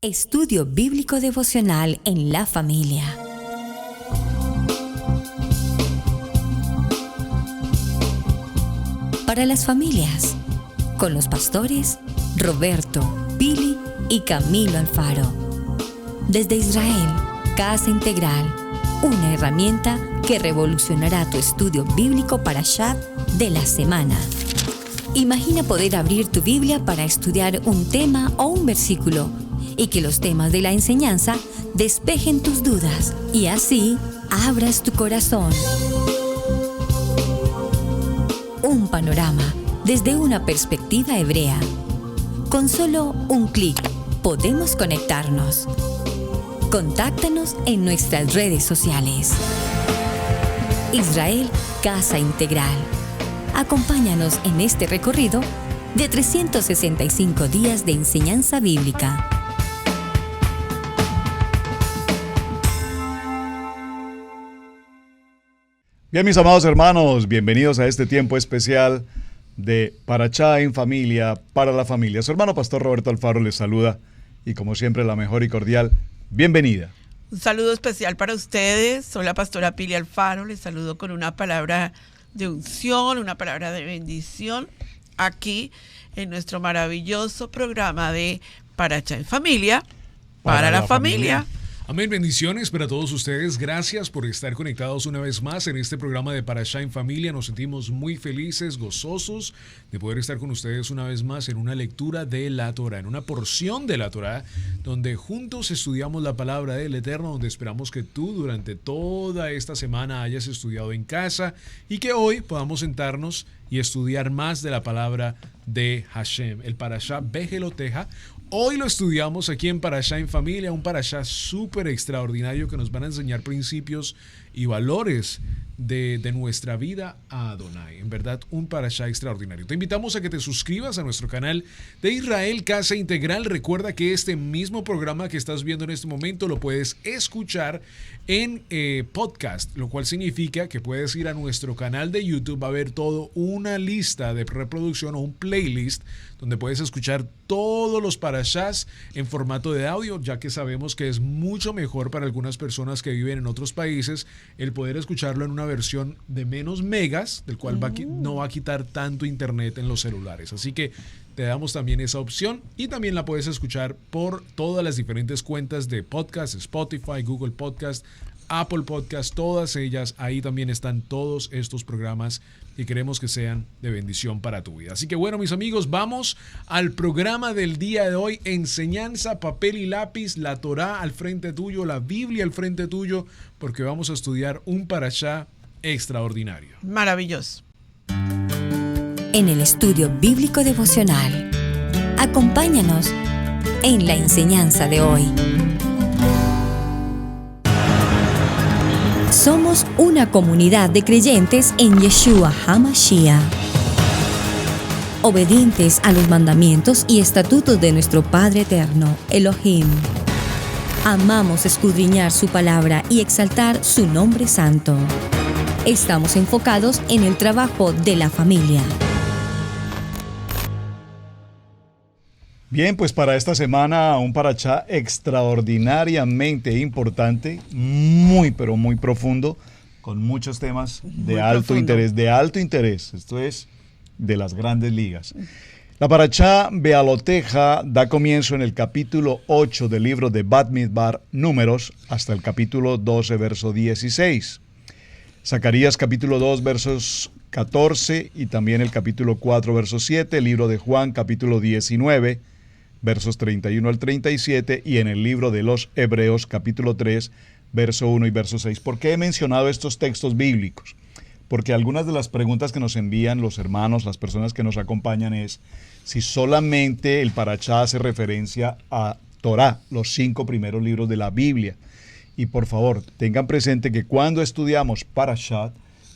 Estudio Bíblico Devocional en la familia. Para las familias, con los pastores Roberto, Pili y Camilo Alfaro. Desde Israel, Casa Integral, una herramienta que revolucionará tu estudio bíblico Parashat de la semana. Imagina poder abrir tu Biblia para estudiar un tema o un versículo y que los temas de la enseñanza despejen tus dudas y así abras tu corazón. Un panorama desde una perspectiva hebrea. Con solo un clic podemos conectarnos. Contáctanos en nuestras redes sociales. Israel Casa Integral. Acompáñanos en este recorrido de 365 días de enseñanza bíblica. Bien, mis amados hermanos, bienvenidos a este tiempo especial de Parashá en familia, para la familia. Su hermano pastor Roberto Alfaro les saluda y como siempre la mejor y cordial bienvenida. Un saludo especial para ustedes. Soy la pastora Pili Alfaro. Les saludo con una palabra de unción, una palabra de bendición aquí en nuestro maravilloso programa de Parashá en familia, para la familia. Amén, bendiciones para todos ustedes. Gracias por estar conectados una vez más en este programa de Parashá en Familia. Nos sentimos muy felices, gozosos de poder estar con ustedes una vez más en una lectura de la Torá, en una porción de la Torá, donde juntos estudiamos la palabra del Eterno, donde esperamos que tú durante toda esta semana hayas estudiado en casa y que hoy podamos sentarnos y estudiar más de la palabra de Hashem, el Parashá Bejeloteja. Hoy lo estudiamos aquí en Parashá en Familia, un Parashá súper extraordinario que nos van a enseñar principios y valores de nuestra vida a Adonai. En verdad, un Parashá extraordinario. Te invitamos a que te suscribas a nuestro canal de Israel Casa Integral. Recuerda que este mismo programa que estás viendo en este momento lo puedes escuchar en podcast, lo cual significa que puedes ir a nuestro canal de YouTube a ver todo una lista de reproducción o un playlist donde puedes escuchar todos los parashás en formato de audio, ya que sabemos que es mucho mejor para algunas personas que viven en otros países el poder escucharlo en una versión de menos megas, del cual no va a quitar tanto internet en los celulares. Así que te damos también esa opción y también la puedes escuchar por todas las diferentes cuentas de podcast, Spotify, Google Podcast, Apple Podcast, todas ellas. Ahí también están todos estos programas y queremos que sean de bendición para tu vida. Así que bueno, mis amigos, vamos al programa del día de hoy. Enseñanza, papel y lápiz, la Torá al frente tuyo, la Biblia al frente tuyo, porque vamos a estudiar un parashá extraordinario. Maravilloso. En el estudio bíblico devocional, acompáñanos en la enseñanza de hoy. Somos una comunidad de creyentes en Yeshua HaMashiach, obedientes a los mandamientos y estatutos de nuestro Padre Eterno, Elohim. Amamos escudriñar su palabra y exaltar su nombre santo. Estamos enfocados en el trabajo de la familia. Bien, pues para esta semana un parashá extraordinariamente importante, muy pero muy profundo, con muchos temas de alto interés. Esto es de las grandes ligas. La parashá Bealoteja da comienzo en el capítulo 8 del libro de Bamidbar, Números, hasta el capítulo 12, verso 16. Zacarías capítulo 2, versos 14 y también el capítulo 4, verso 7, el libro de Juan capítulo 19, versos 31 al 37 y en el libro de los Hebreos capítulo 3, verso 1 y verso 6. ¿Por qué he mencionado estos textos bíblicos? Porque algunas de las preguntas que nos envían los hermanos, las personas que nos acompañan es si solamente el parashá hace referencia a Torá, los 5 primeros libros de la Biblia. Y por favor, tengan presente que cuando estudiamos Parashat,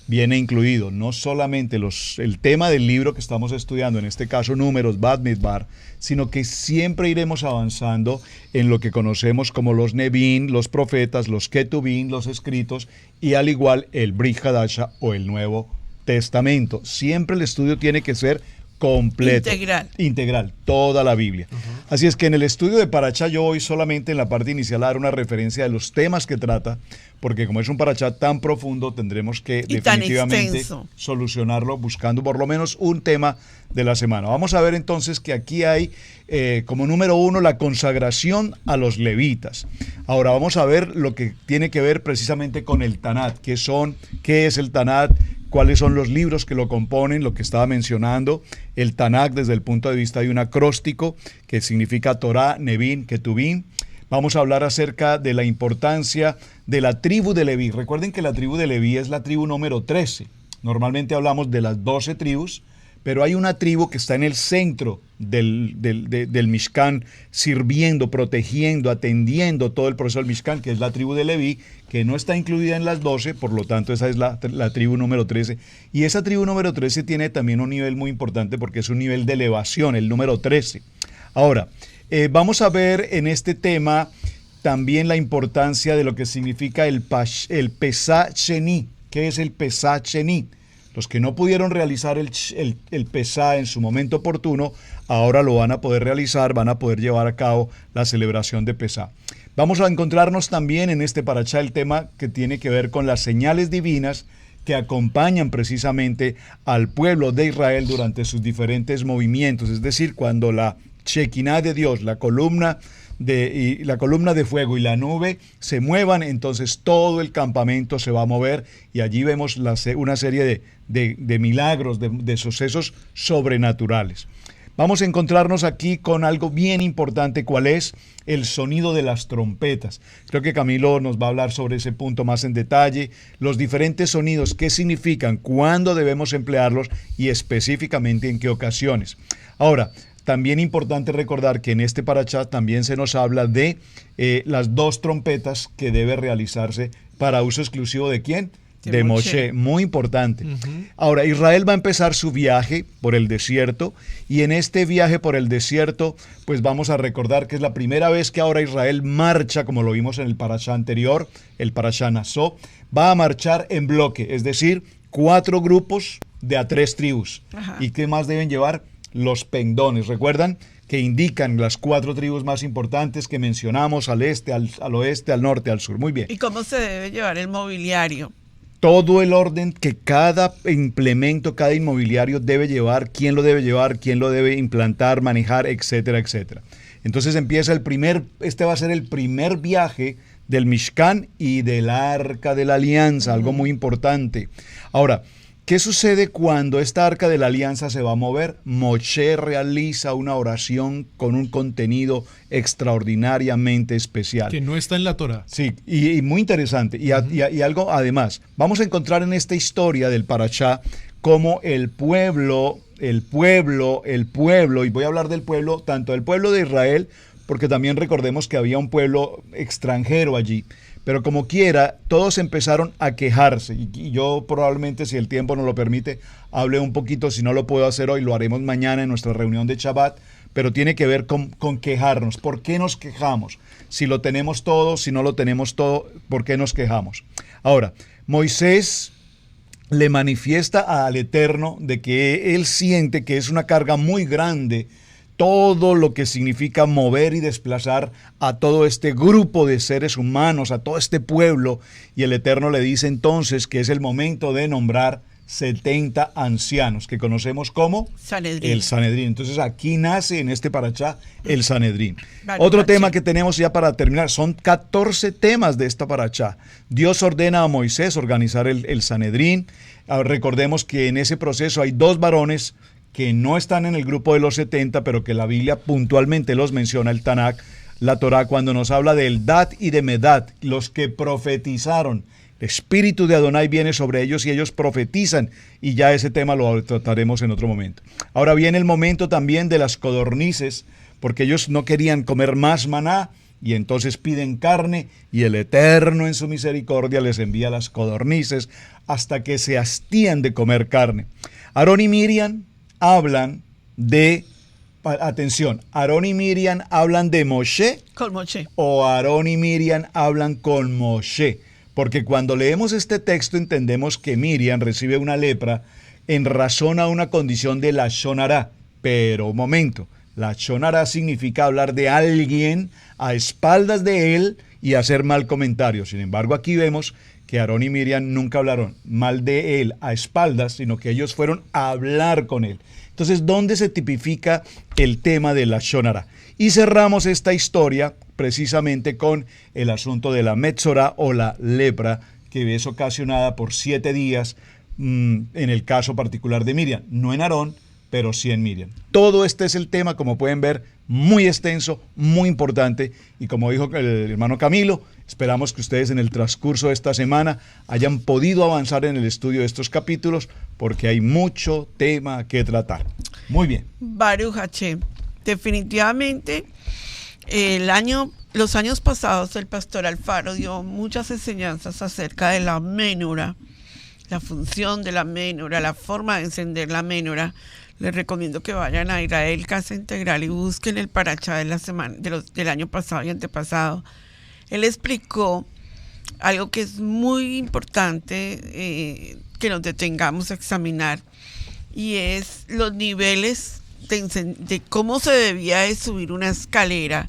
viene incluido no solamente el tema del libro que estamos estudiando, en este caso Números, Bamidbar, sino que siempre iremos avanzando en lo que conocemos como los Nevi'im, los profetas, los Ketubim, los escritos, y al igual el Brit Hadasha o el Nuevo Testamento. Siempre el estudio tiene que ser completo. Integral. Toda la Biblia. Así es que en el estudio de Parashá yo voy solamente en la parte inicial a dar una referencia de los temas que trata, porque como es un Parashá tan profundo, tendremos que definitivamente solucionarlo buscando por lo menos un tema de la semana. Vamos a ver entonces que aquí hay como número 1 la consagración a los levitas. Ahora vamos a ver lo que tiene que ver precisamente con el Tanat, qué es el Tanat, cuáles son los libros que lo componen, lo que estaba mencionando, el Tanakh desde el punto de vista de un acróstico que significa Torah, Nevim, Ketuvim. Vamos a hablar acerca de la importancia de la tribu de Leví. Recuerden que la tribu de Leví es la tribu número 13. Normalmente hablamos de las 12 tribus, pero hay una tribu que está en el centro del Mishkan, sirviendo, protegiendo, atendiendo todo el proceso del Mishkan, que es la tribu de Leví, que no está incluida en las 12, por lo tanto esa es la tribu número 13. Y esa tribu número 13 tiene también un nivel muy importante porque es un nivel de elevación, el número 13. Ahora, vamos a ver en este tema también la importancia de lo que significa el Pesach Sheni. ¿Qué es el Pesach Sheni? Los que no pudieron realizar el Pesá en su momento oportuno, ahora lo van a poder realizar, van a poder llevar a cabo la celebración de Pesá. Vamos a encontrarnos también en este Parashá el tema que tiene que ver con las señales divinas que acompañan precisamente al pueblo de Israel durante sus diferentes movimientos. Es decir, cuando la Shekinah de Dios, la columna de fuego y la nube se muevan, entonces todo el campamento se va a mover y allí vemos una serie de milagros, de sucesos sobrenaturales. Vamos a encontrarnos aquí con algo bien importante, ¿cuál es? El sonido de las trompetas. Creo que Camilo nos va a hablar sobre ese punto más en detalle, los diferentes sonidos, qué significan, cuándo debemos emplearlos y específicamente en qué ocasiones. Ahora, también importante recordar que en este Parashá también se nos habla de las 2 trompetas que debe realizarse para uso exclusivo ¿de quién? De Moshe, muy importante. Ahora, Israel va a empezar su viaje por el desierto y en este viaje por el desierto, pues vamos a recordar que es la primera vez que ahora Israel marcha, como lo vimos en el Parashá anterior, el Parashá Nasó, va a marchar en bloque, es decir, 4 grupos de a 3 tribus. Ajá. ¿Y qué más deben llevar? Los pendones, ¿recuerdan? Que indican las 4 tribus más importantes que mencionamos, al este, al oeste, al norte, al sur. Muy bien. ¿Y cómo se debe llevar el mobiliario? Todo el orden que cada implemento, cada inmobiliario debe llevar, quién lo debe implantar, manejar, etcétera, etcétera. Entonces empieza este va a ser el primer viaje del Mishkan y del Arca de la Alianza, algo muy importante. Ahora, ¿qué sucede cuando esta Arca de la Alianza se va a mover? Moshe realiza una oración con un contenido extraordinariamente especial. Que no está en la Torah. Sí, y muy interesante. Y algo además, vamos a encontrar en esta historia del Parashá cómo el pueblo, y voy a hablar del pueblo, tanto del pueblo de Israel, porque también recordemos que había un pueblo extranjero allí. Pero como quiera, todos empezaron a quejarse. Y yo probablemente, si el tiempo nos lo permite, hable un poquito. Si no lo puedo hacer hoy, lo haremos mañana en nuestra reunión de Shabbat. Pero tiene que ver con quejarnos. ¿Por qué nos quejamos? Si lo tenemos todo, si no lo tenemos todo, ¿por qué nos quejamos? Ahora, Moisés le manifiesta al Eterno de que él siente que es una carga muy grande todo lo que significa mover y desplazar a todo este grupo de seres humanos, a todo este pueblo, y el Eterno le dice entonces que es el momento de nombrar 70 ancianos, que conocemos como Sanedrín. El Sanedrín. Entonces aquí nace en este Parashá el Sanedrín. Otro tema que tenemos ya para terminar, son 14 temas de esta Parashá. Dios ordena a Moisés organizar el Sanedrín. Recordemos que en ese proceso hay 2 varones que no están en el grupo de los 70, pero que la Biblia puntualmente los menciona, el Tanakh, la Torah, cuando nos habla de Eldad y de Medad, los que profetizaron. El espíritu de Adonai viene sobre ellos y ellos profetizan, y ya ese tema lo trataremos en otro momento. Ahora viene el momento también de las codornices, porque ellos no querían comer más maná, y entonces piden carne, y el Eterno en su misericordia les envía las codornices hasta que se hastían de comer carne. Aarón y Miriam hablan de, atención, Aarón y Miriam hablan de Moshe, con Moshe, o Aarón y Miriam hablan con Moshe, porque cuando leemos este texto entendemos que Miriam recibe una lepra en razón a una condición de lashon hará. Pero, un momento, La shonara significa hablar de alguien a espaldas de él y hacer mal comentario. Sin embargo, aquí vemos que Aarón y Miriam nunca hablaron mal de él a espaldas, sino que ellos fueron a hablar con él. Entonces, ¿dónde se tipifica el tema de la shonara? Y cerramos esta historia precisamente con el asunto de la metzora o la lepra, que es ocasionada por 7 días, en el caso particular de Miriam, no en Aarón, pero sí en Miriam. Todo este es el tema, como pueden ver, muy extenso, muy importante, y como dijo el hermano Camilo, esperamos que ustedes en el transcurso de esta semana hayan podido avanzar en el estudio de estos capítulos, porque hay mucho tema que tratar. Muy bien. Baruch Hashem. Definitivamente, los años pasados el pastor Alfaro dio muchas enseñanzas acerca de la menora, la función de la menora, la forma de encender la menora. Les recomiendo que vayan a Israel Casa Integral y busquen el parachá de la semana, del año pasado y antepasado. Él explicó algo que es muy importante que nos detengamos a examinar, y es los niveles de cómo se debía de subir una escalera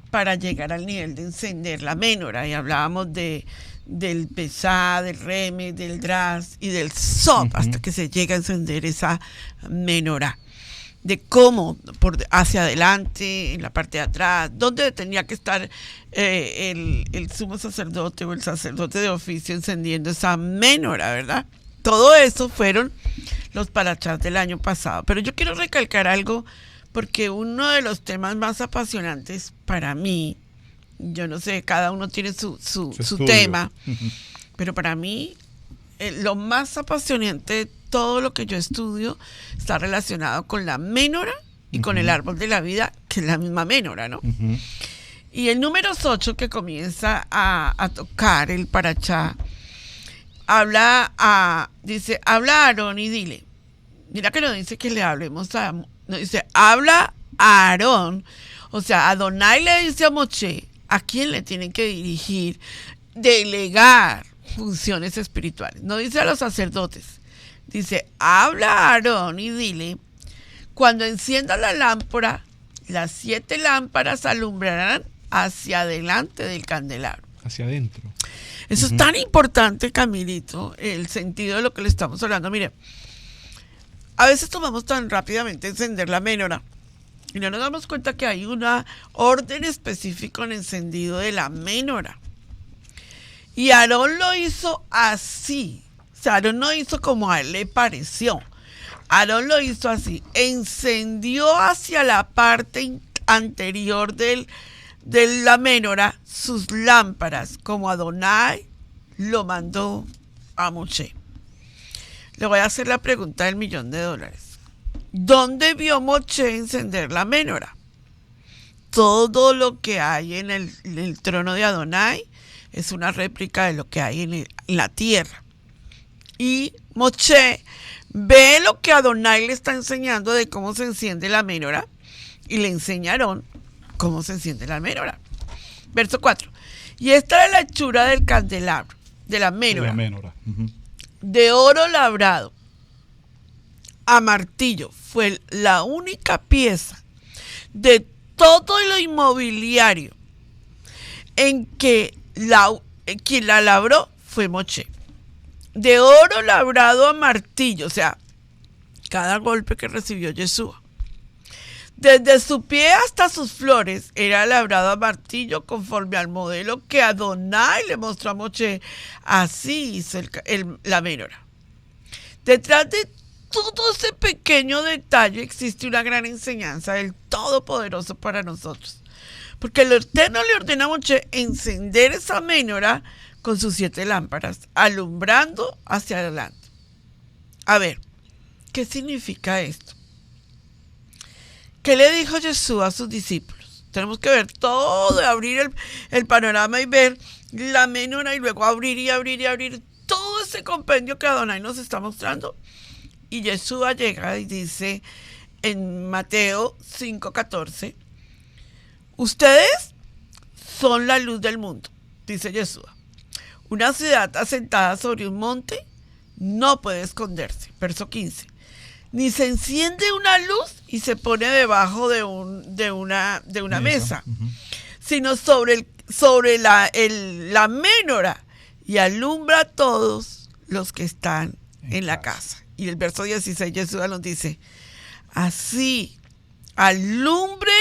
para llegar al nivel de encender la menora. Y hablábamos del pesá, del reme, del dras y del sop, hasta que se llega a encender esa menora. De cómo, hacia adelante, en la parte de atrás, dónde tenía que estar el sumo sacerdote o el sacerdote de oficio encendiendo esa menora, ¿verdad? Todo eso fueron los parachás del año pasado. Pero yo quiero recalcar algo, porque uno de los temas más apasionantes para mí, yo no sé, cada uno tiene su tema, pero para mí lo más apasionante de todo lo que yo estudio está relacionado con la menora y con el árbol de la vida, que es la misma menora, ¿no? Y el número 8 que comienza a tocar el parachá, dice, habla a Aarón y dile. Mira que no dice que le hablemos no dice, habla a Aarón. O sea, Adonai le dice a Moshe a quién le tienen que dirigir, delegar funciones espirituales. No dice a los sacerdotes. Dice, habla a Aarón y dile, cuando encienda la lámpara, las 7 lámparas alumbrarán hacia adelante del candelabro. Hacia adentro. Eso es tan importante, Camilito, el sentido de lo que le estamos hablando. Mire, a veces tomamos tan rápidamente encender la menora y no nos damos cuenta que hay una orden específica en el encendido de la menora. Y Aarón lo hizo así. O sea, Aarón no hizo como a él le pareció. Aarón lo hizo así. Encendió hacia la parte anterior de la menora sus lámparas, como Adonai lo mandó a Moshe. Le voy a hacer la pregunta del $1.000.000. ¿Dónde vio Moshe encender la menora? Todo lo que hay en el trono de Adonai es una réplica de lo que hay en la tierra. Y Moshe ve lo que Adonai le está enseñando de cómo se enciende la menora y le enseñaron cómo se enciende la menora. Verso 4. Y esta es la hechura del candelabro, de la menora. De oro labrado a martillo. Fue la única pieza de todo lo inmobiliario en que quien la labró fue Moshe. De oro labrado a martillo, o sea, cada golpe que recibió Yeshua. Desde su pie hasta sus flores era labrado a martillo conforme al modelo que Adonai le mostró a Moshe. Así hizo la menora. Detrás de todo ese pequeño detalle existe una gran enseñanza del Todopoderoso para nosotros. Porque el Eterno le ordena a Moshe encender esa menora con sus 7 lámparas, alumbrando hacia adelante. A ver, ¿qué significa esto? ¿Qué le dijo Jesús a sus discípulos? Tenemos que ver todo, abrir el panorama y ver la menora y luego abrir todo ese compendio que Adonai nos está mostrando. Y Jesús llega y dice en Mateo 5:14, ustedes son la luz del mundo, dice Jesús. Una ciudad asentada sobre un monte no puede esconderse. Verso 15. ni se enciende una luz y se pone debajo de una mesa, sino sobre la ménora, y alumbra a todos los que están en la casa. Y el verso 16, Jesús nos dice, así alumbre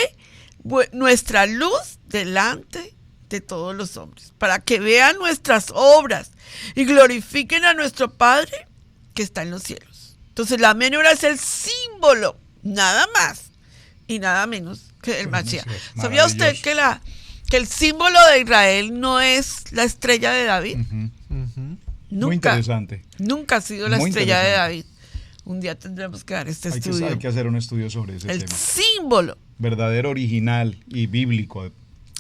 nuestra luz delante de todos los hombres, para que vean nuestras obras y glorifiquen a nuestro Padre que está en los cielos. Entonces la menorá es el símbolo, nada más y nada menos que el Mashiach. ¿Sabía usted que el símbolo de Israel no es la estrella de David? Nunca, muy interesante. Nunca ha sido la estrella de David. Un día tendremos que dar este estudio. Hay que hacer un estudio sobre ese tema. El símbolo verdadero, original y bíblico.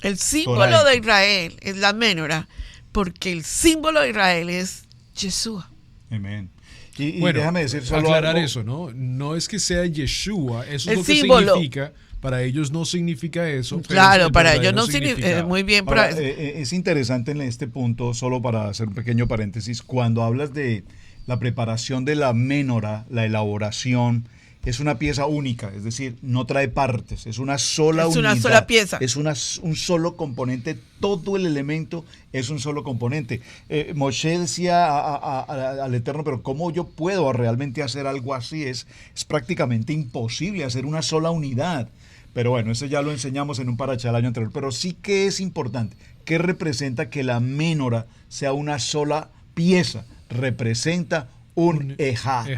El símbolo de Israel es la menorá, porque el símbolo de Israel es Yeshua. Amén. Y bueno, déjame decir solo aclarar algo. eso, ¿no? No es que sea Yeshua, eso el es lo que símbolo significa. Para ellos no significa eso. Claro, para ellos no significa. Muy bien. Ahora, es interesante en este punto, solo para hacer un pequeño paréntesis, cuando hablas de la preparación de la menorá, la elaboración, es una pieza única, es decir, no trae partes, es una sola unidad. Es una sola pieza. Es un solo componente, todo el elemento es un solo componente. Moshe decía al Eterno, pero ¿cómo yo puedo realmente hacer algo así? Es prácticamente imposible hacer una sola unidad. Pero bueno, eso ya lo enseñamos en un parachá el año anterior. Pero sí que es importante. ¿Qué representa que la menorá sea una sola pieza? Representa un ejad.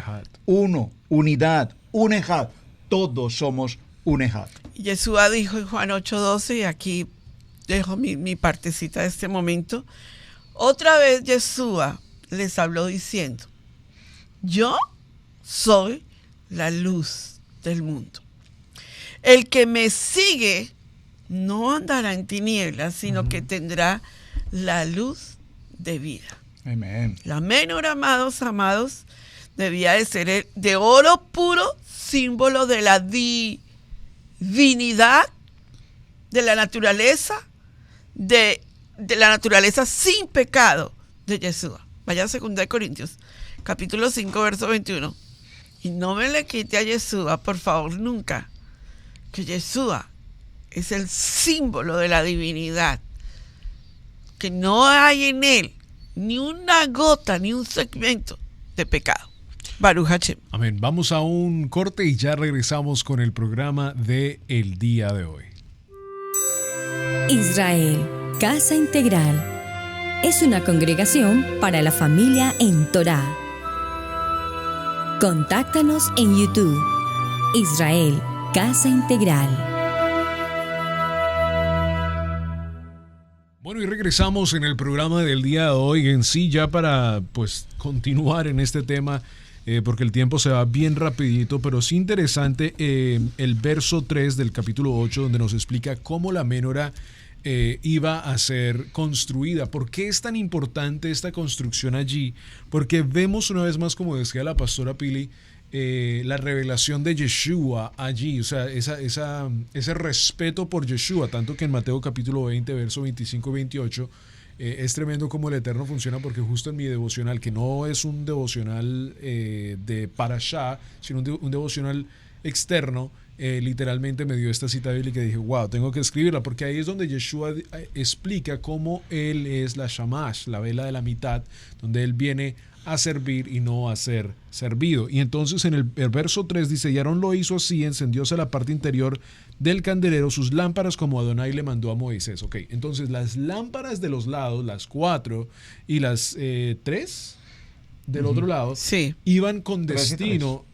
Uno, unidad, un ejad. Todos somos un ejad. Yeshua dijo en Juan 8:12, y aquí dejo mi partecita de este momento. Otra vez Yeshua les habló diciendo, yo soy la luz del mundo. El que me sigue no andará en tinieblas, sino que tendrá la luz de vida. Amén. La menorá, amados, debía de ser de oro puro, símbolo de la divinidad, de la naturaleza, de la naturaleza sin pecado de Yeshua. Vaya a 2 Corintios, capítulo 5, verso 21. Y no me le quite a Yeshua, por favor, nunca. Que Yeshua es el símbolo de la divinidad, que no hay en él ni una gota, ni un segmento de pecado. Baruch Hashem. Amén. Vamos a un corte y ya regresamos con el programa de el día de hoy. Israel, Casa Integral, es una congregación para la familia en Torá. Contáctanos en YouTube, Israel, Casa Integral. Bueno, y regresamos en el programa del día de hoy en sí, ya para pues continuar en este tema, porque el tiempo se va bien rapidito, pero sí interesante el verso 3 del capítulo 8, donde nos explica cómo la menorá iba a ser construida. ¿Por qué es tan importante esta construcción allí? Porque vemos una vez más, como decía la pastora Pili, la revelación de Yeshua allí, o sea, ese respeto por Yeshua, tanto que en Mateo capítulo 20, verso 25 y 28, es tremendo cómo el Eterno funciona, porque justo en mi devocional, que no es un devocional de Parashá, sino un devocional externo, literalmente me dio esta cita bíblica y dije, wow, tengo que escribirla, porque ahí es donde Yeshua explica cómo él es la Shamash, la vela de la mitad, donde él viene a servir y no a ser servido. Y entonces en el verso 3 dice, y Aarón lo hizo así, encendióse la parte interior del candelero, sus lámparas como Adonai le mandó a Moisés. Ok, entonces las lámparas de los lados, las 4 y las 3 del otro lado, sí, iban con destino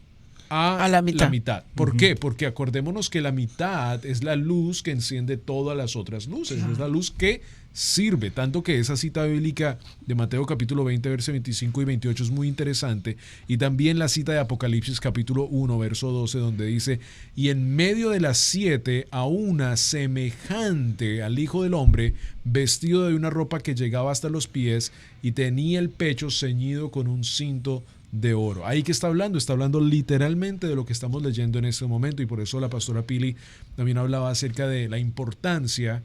a la mitad. ¿Por qué? Porque acordémonos que la mitad es la luz que enciende todas las otras luces. Es la luz que sirve. Tanto que esa cita bíblica de Mateo capítulo 20, verso 25 y 28 es muy interesante. Y también la cita de Apocalipsis capítulo 1, verso 12, donde dice, y en medio de las 7 a una semejante al Hijo del Hombre, vestido de una ropa que llegaba hasta los pies y tenía el pecho ceñido con un cinto de oro. Ahí que está hablando literalmente de lo que estamos leyendo en este momento, y por eso la pastora Pili también hablaba acerca de la importancia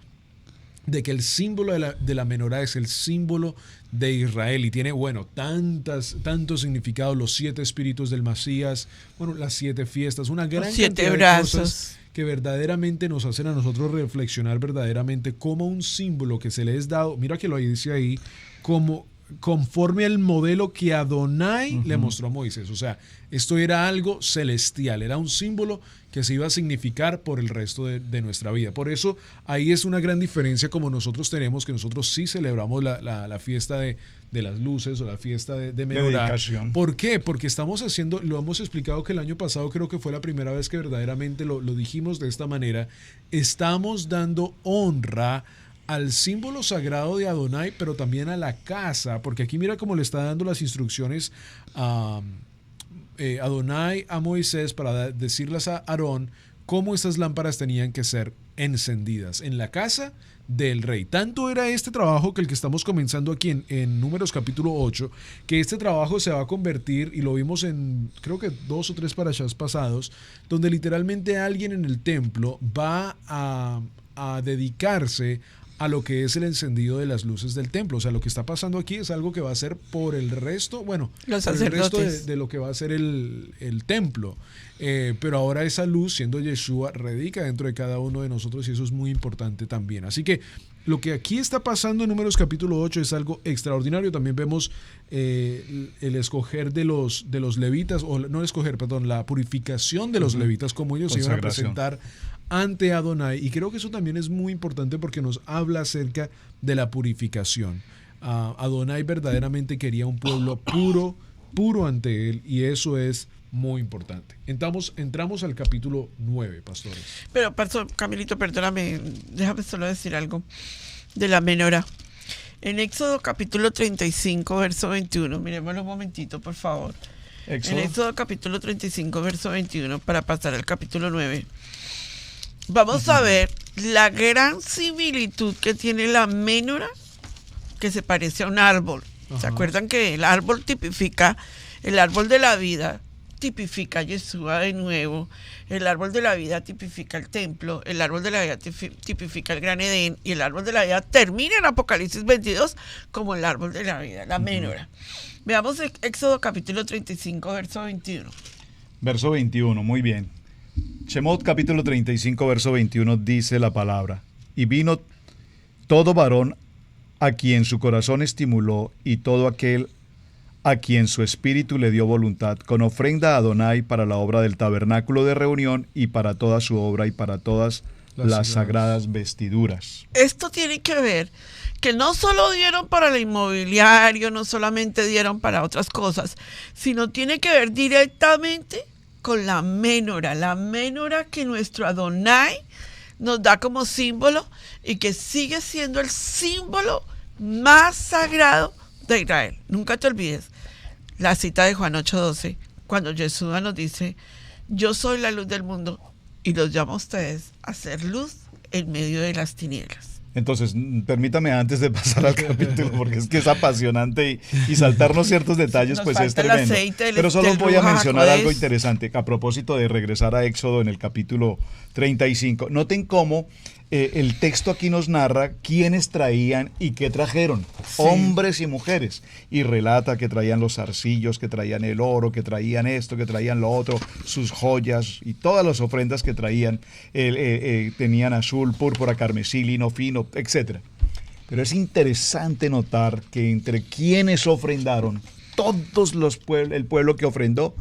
de que el símbolo de la menorá es el símbolo de Israel y tiene, tantos significados, los 7 espíritus del Mesías, las 7 fiestas, una gran cantidad de cosas que verdaderamente nos hacen a nosotros reflexionar verdaderamente como un símbolo que se le es dado, mira que lo dice ahí, como conforme al modelo que Adonai le mostró a Moisés. O sea, esto era algo celestial, era un símbolo que se iba a significar por el resto de nuestra vida. Por eso ahí es una gran diferencia como nosotros tenemos, que nosotros sí celebramos la fiesta de las luces o la fiesta de Menorá. ¿Por qué? Porque estamos haciendo, lo hemos explicado que el año pasado creo que fue la primera vez que verdaderamente lo dijimos de esta manera, estamos dando honra al símbolo sagrado de Adonai, pero también a la casa, porque aquí mira cómo le está dando las instrucciones a Adonai a Moisés para decirles a Aarón cómo estas lámparas tenían que ser encendidas en la casa del rey. Tanto era este trabajo que el que estamos comenzando aquí en Números capítulo 8, que este trabajo se va a convertir, y lo vimos en creo que 2 o 3 parashas pasados, donde literalmente alguien en el templo va a dedicarse a lo que es el encendido de las luces del templo. O sea, lo que está pasando aquí es algo que va a ser por el resto, por el resto de lo que va a ser el templo. Pero ahora esa luz, siendo Yeshua, radica dentro de cada uno de nosotros y eso es muy importante también. Así que lo que aquí está pasando en Números capítulo 8 es algo extraordinario. También vemos el escoger de los levitas, la purificación de los levitas, como ellos se iban a presentar ante Adonai, y creo que eso también es muy importante porque nos habla acerca de la purificación. Adonai verdaderamente quería un pueblo puro ante él, y eso es muy importante. Entramos al capítulo 9, pastores. Pero, Camilito, perdóname, déjame solo decir algo de la menorá. En Éxodo capítulo 35, verso 21, miremoslo un momentito, por favor. En Éxodo capítulo 35, verso 21, para pasar al capítulo 9. Vamos a ver la gran similitud que tiene la menorá, que se parece a un árbol. ¿Se acuerdan que el árbol tipifica, el árbol de la vida tipifica a Yeshua de nuevo, el árbol de la vida tipifica el templo, el árbol de la vida tipifica el gran Edén, y el árbol de la vida termina en Apocalipsis 22 como el árbol de la vida, la menorá? Veamos Éxodo capítulo 35, verso 21. Verso 21, muy bien. Shemot capítulo 35, verso 21 dice la palabra: y vino todo varón a quien su corazón estimuló, y todo aquel a quien su espíritu le dio voluntad, con ofrenda a Adonai para la obra del tabernáculo de reunión, y para toda su obra, y para todas las sagradas vestiduras. Esto tiene que ver que no solo dieron para el inmobiliario, no solamente dieron para otras cosas, sino tiene que ver directamente con la menorá que nuestro Adonai nos da como símbolo y que sigue siendo el símbolo más sagrado de Israel. Nunca te olvides la cita de Juan 8:12, cuando Yeshua nos dice: yo soy la luz del mundo y los llamo a ustedes a hacer luz en medio de las tinieblas. Entonces, permítame antes de pasar al capítulo, porque es que es apasionante y saltarnos ciertos detalles, pues es tremendo. Pero solo voy a mencionar algo interesante a propósito de regresar a Éxodo en el capítulo 35. Noten cómo el texto aquí nos narra quiénes traían y qué trajeron, hombres y mujeres, y relata que traían los zarcillos, que traían el oro, que traían esto, que traían lo otro, sus joyas y todas las ofrendas que traían, tenían azul, púrpura, carmesí, lino fino, etc. Pero es interesante notar que entre quienes ofrendaron, el pueblo que ofrendó,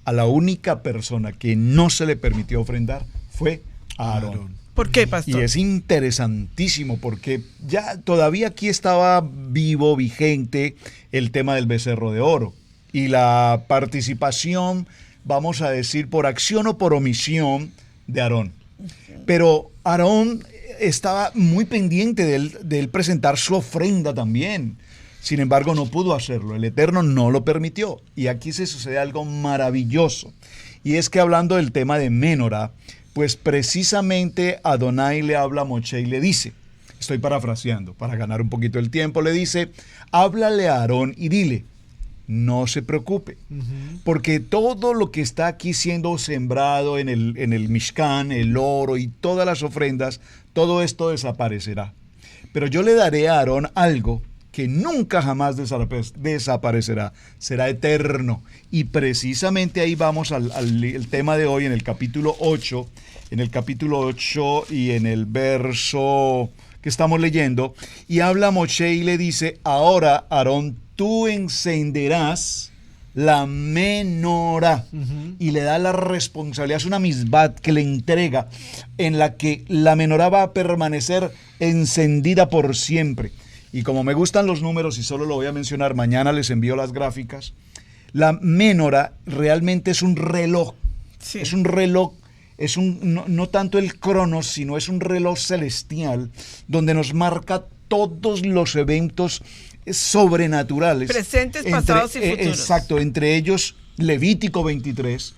a la única persona que no se le permitió ofrendar fue Aarón. ¿Por qué, pastor? Y es interesantísimo porque ya todavía aquí estaba vigente el tema del becerro de oro y la participación, vamos a decir, por acción o por omisión de Aarón. Pero Aarón estaba muy pendiente de él presentar su ofrenda también. Sin embargo, no pudo hacerlo. El Eterno no lo permitió. Y aquí se sucede algo maravilloso. Y es que hablando del tema de menorá, pues precisamente Adonai le habla a Moshe y le dice, estoy parafraseando para ganar un poquito el tiempo, le dice: háblale a Aarón y dile, no se preocupe, porque todo lo que está aquí siendo sembrado en el Mishkan, el oro y todas las ofrendas, todo esto desaparecerá. Pero yo le daré a Aarón algo que nunca jamás desaparecerá, será eterno. Y precisamente ahí vamos al tema de hoy, en el capítulo 8, y en el verso que estamos leyendo, y habla Moshe y le dice: ahora, Aarón, tú encenderás la menorá. Y le da la responsabilidad, es una misbat que le entrega, en la que la menorá va a permanecer encendida por siempre. Y como me gustan los números y solo lo voy a mencionar, mañana les envío las gráficas. La menorá realmente es un reloj. Sí. Es un reloj, no tanto el cronos, sino es un reloj celestial donde nos marca todos los eventos sobrenaturales. Presentes, pasados y futuros. Exacto, entre ellos Levítico 23,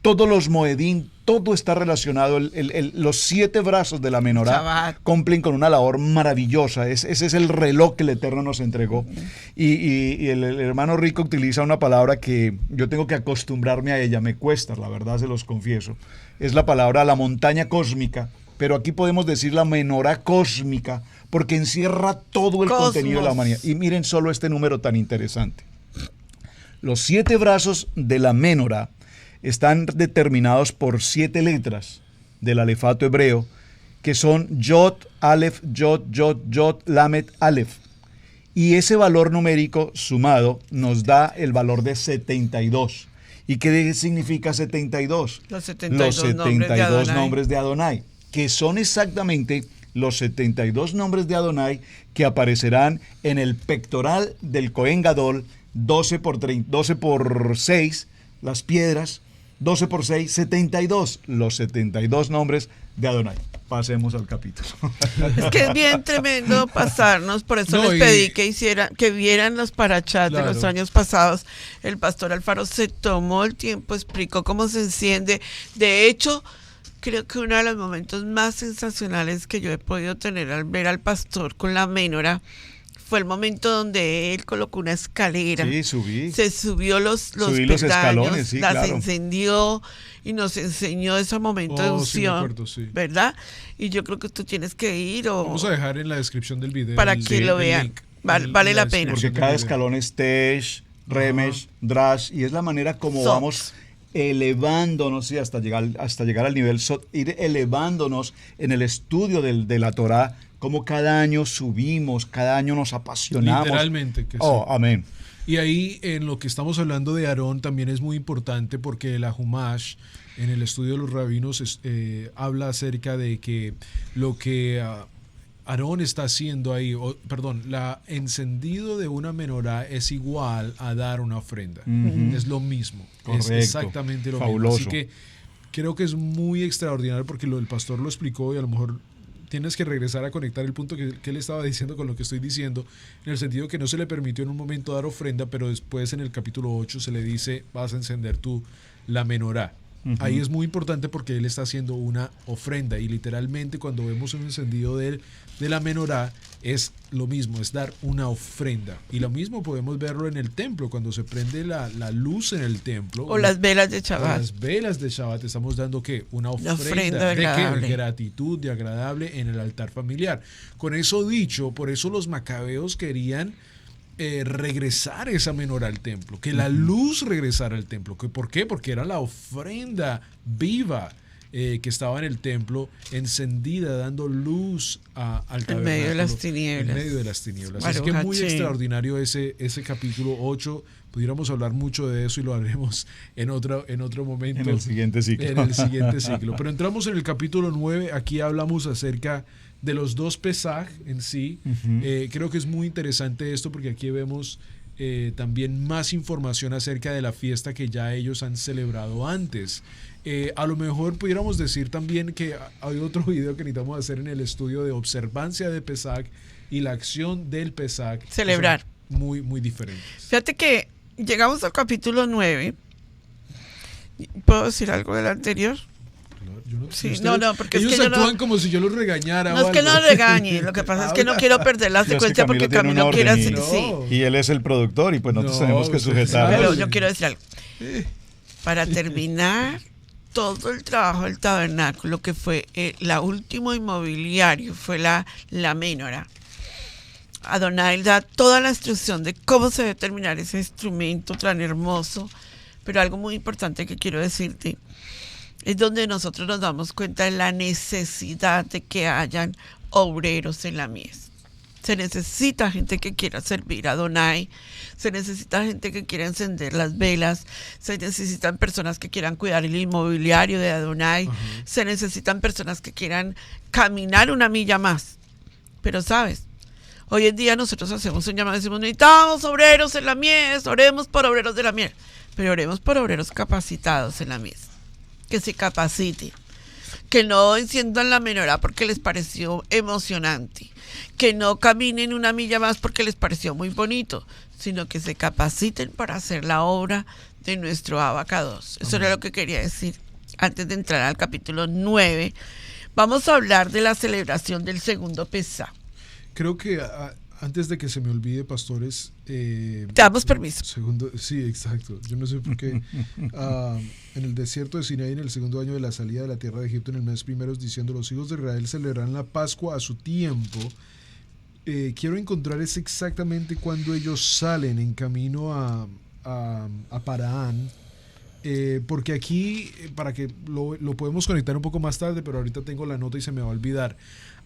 todos los Moedín, todo está relacionado. Los 7 brazos de la menorá cumplen con una labor maravillosa. Ese es el reloj que el Eterno nos entregó. Y el hermano Rico utiliza una palabra que yo tengo que acostumbrarme a ella, me cuesta, la verdad se los confieso. Es la palabra la montaña cósmica, pero aquí podemos decir la menorá cósmica, porque encierra todo el contenido de la humanidad. Y miren solo este número tan interesante. Los 7 brazos de la menorá están determinados por 7 letras del alefato hebreo, que son Yod, Aleph, Yod, Yod, Yod, Lamet, Aleph. Y ese valor numérico sumado nos da el valor de 72. ¿Y qué significa 72? Los 72 nombres de Adonai, que son exactamente los 72 nombres de Adonai que aparecerán en el pectoral del Cohen Gadol, 12 por 6, las piedras, 12 por 6, 72, los 72 nombres de Adonai. Pasemos al capítulo. Es que es bien tremendo pasarnos, por eso les pedí que vieran los parachats de los años pasados. El pastor Alfaro se tomó el tiempo, explicó cómo se enciende. De hecho, creo que uno de los momentos más sensacionales que yo he podido tener al ver al pastor con la menorá fue el momento donde él colocó una escalera. Sí, subí. Se subió los escalones, sí, las claro. encendió y nos enseñó ese momento de unción, sí, me acuerdo, sí. ¿Verdad? Y yo creo que tú tienes que ir Vamos a dejar en la descripción del video para que lo vean. Vale la pena. Porque cada escalón es Tesh, Remesh, Drash, y es la manera como vamos elevándonos, sí, hasta llegar al nivel Sot, ir elevándonos en el estudio de la Torá, como cada año subimos, cada año nos apasionamos. Literalmente. Que sí. Amén. Y ahí, en lo que estamos hablando de Aarón, también es muy importante porque la Humash, en el estudio de los rabinos, habla acerca de que lo que Aarón está haciendo ahí, la encendido de una menorá es igual a dar una ofrenda. Es lo mismo. Correcto. Es exactamente lo Fabuloso. mismo. Así que creo que es muy extraordinario porque el pastor lo explicó y a lo mejor tienes que regresar a conectar el punto que él estaba diciendo con lo que estoy diciendo, en el sentido que no se le permitió en un momento dar ofrenda, pero después en el capítulo 8 se le dice: vas a encender tú la menorá. Ahí es muy importante porque él está haciendo una ofrenda y literalmente cuando vemos un encendido de la menorá es lo mismo, es dar una ofrenda. Y lo mismo podemos verlo en el templo, cuando se prende la luz en el templo. O las velas de Shabbat. Las velas de Shabbat estamos dando ¿qué? Una ofrenda de gratitud, de agradable en el altar familiar. Con eso dicho, por eso los macabeos querían regresar esa menorá al templo, que la luz regresara al templo. ¿Por qué? Porque era la ofrenda viva que estaba en el templo, encendida, dando luz al tabernáculo. En medio de las tinieblas. En medio de las tinieblas. Así que muy extraordinario ese capítulo 8. Pudiéramos hablar mucho de eso y lo haremos en otro momento. En el siguiente ciclo. Pero entramos en el capítulo 9. Aquí hablamos acerca de los 2 Pesaj en sí. Creo que es muy interesante esto porque aquí vemos también más información acerca de la fiesta que ya ellos han celebrado antes. A lo mejor pudiéramos decir también que hay otro video que necesitamos hacer en el estudio de observancia de Pesaj y la acción del Pesaj. Celebrar. Muy, muy diferentes. Fíjate que llegamos al capítulo 9. ¿Puedo decir algo del anterior? Porque ellos es que actúan como si yo los regañara. No es que no regañe, lo que pasa es que no quiero perder la secuencia porque Camilo quiere hacer. Y él es el productor y pues nosotros tenemos que sujetar. Pero yo quiero decir algo. Para terminar todo el trabajo del tabernáculo, que fue la último inmobiliario, fue la menorá. Adonai da toda la instrucción de cómo se debe terminar ese instrumento tan hermoso, pero algo muy importante que quiero decirte es donde nosotros nos damos cuenta de la necesidad de que hayan obreros en la mies. Se necesita gente que quiera servir a Adonai, se necesita gente que quiera encender las velas, se necesitan personas que quieran cuidar el inmobiliario de Adonai, se necesitan personas que quieran caminar una milla más. Pero sabes, hoy en día nosotros hacemos un llamado y decimos, necesitamos obreros en la mies, oremos por obreros de la mies, pero oremos por obreros capacitados en la mies, que se capaciten, que no enciendan la menorá porque les pareció emocionante, que no caminen una milla más porque les pareció muy bonito, sino que se capaciten para hacer la obra de nuestro abacados. Eso era lo que quería decir antes de entrar al capítulo 9. Vamos a hablar de la celebración del segundo Pesá. Creo que antes de que se me olvide, pastores... Te damos permiso. Sí, exacto. Yo no sé por qué. En el desierto de Sinaí, en el segundo año de la salida de la tierra de Egipto, en el mes primero, diciendo, los hijos de Israel celebrarán la Pascua a su tiempo. Quiero encontrar es exactamente cuando ellos salen en camino a Paraán. Porque aquí, para que lo podemos conectar un poco más tarde, pero ahorita tengo la nota y se me va a olvidar.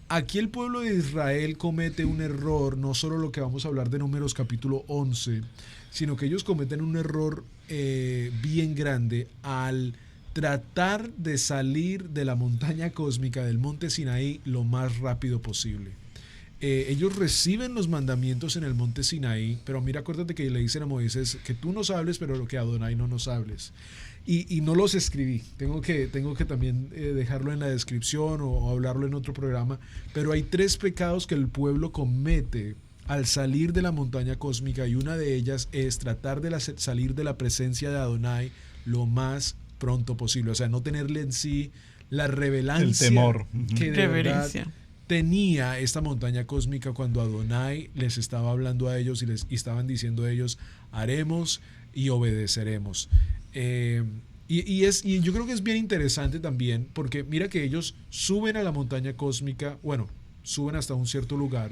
Aquí el pueblo de Israel comete un error, no solo lo que vamos a hablar de Números capítulo 11, sino que ellos cometen un error bien grande al tratar de salir de la montaña cósmica del monte Sinaí lo más rápido posible. Ellos reciben los mandamientos en el monte Sinaí, pero mira, acuérdate que le dicen a Moisés que tú nos hables, pero lo que a Adonai no nos hables. Y no los escribí, tengo que también dejarlo en la descripción o hablarlo en otro programa, pero hay 3 pecados que el pueblo comete al salir de la montaña cósmica, y una de ellas es tratar de salir de la presencia de Adonai lo más pronto posible, o sea, no tenerle en sí la revelancia, el temor que de verdad tenía esta montaña cósmica cuando Adonai les estaba hablando a ellos y estaban diciendo a ellos, haremos y obedeceremos. Y yo creo que es bien interesante también, porque mira que ellos suben a la montaña cósmica, bueno, suben hasta un cierto lugar,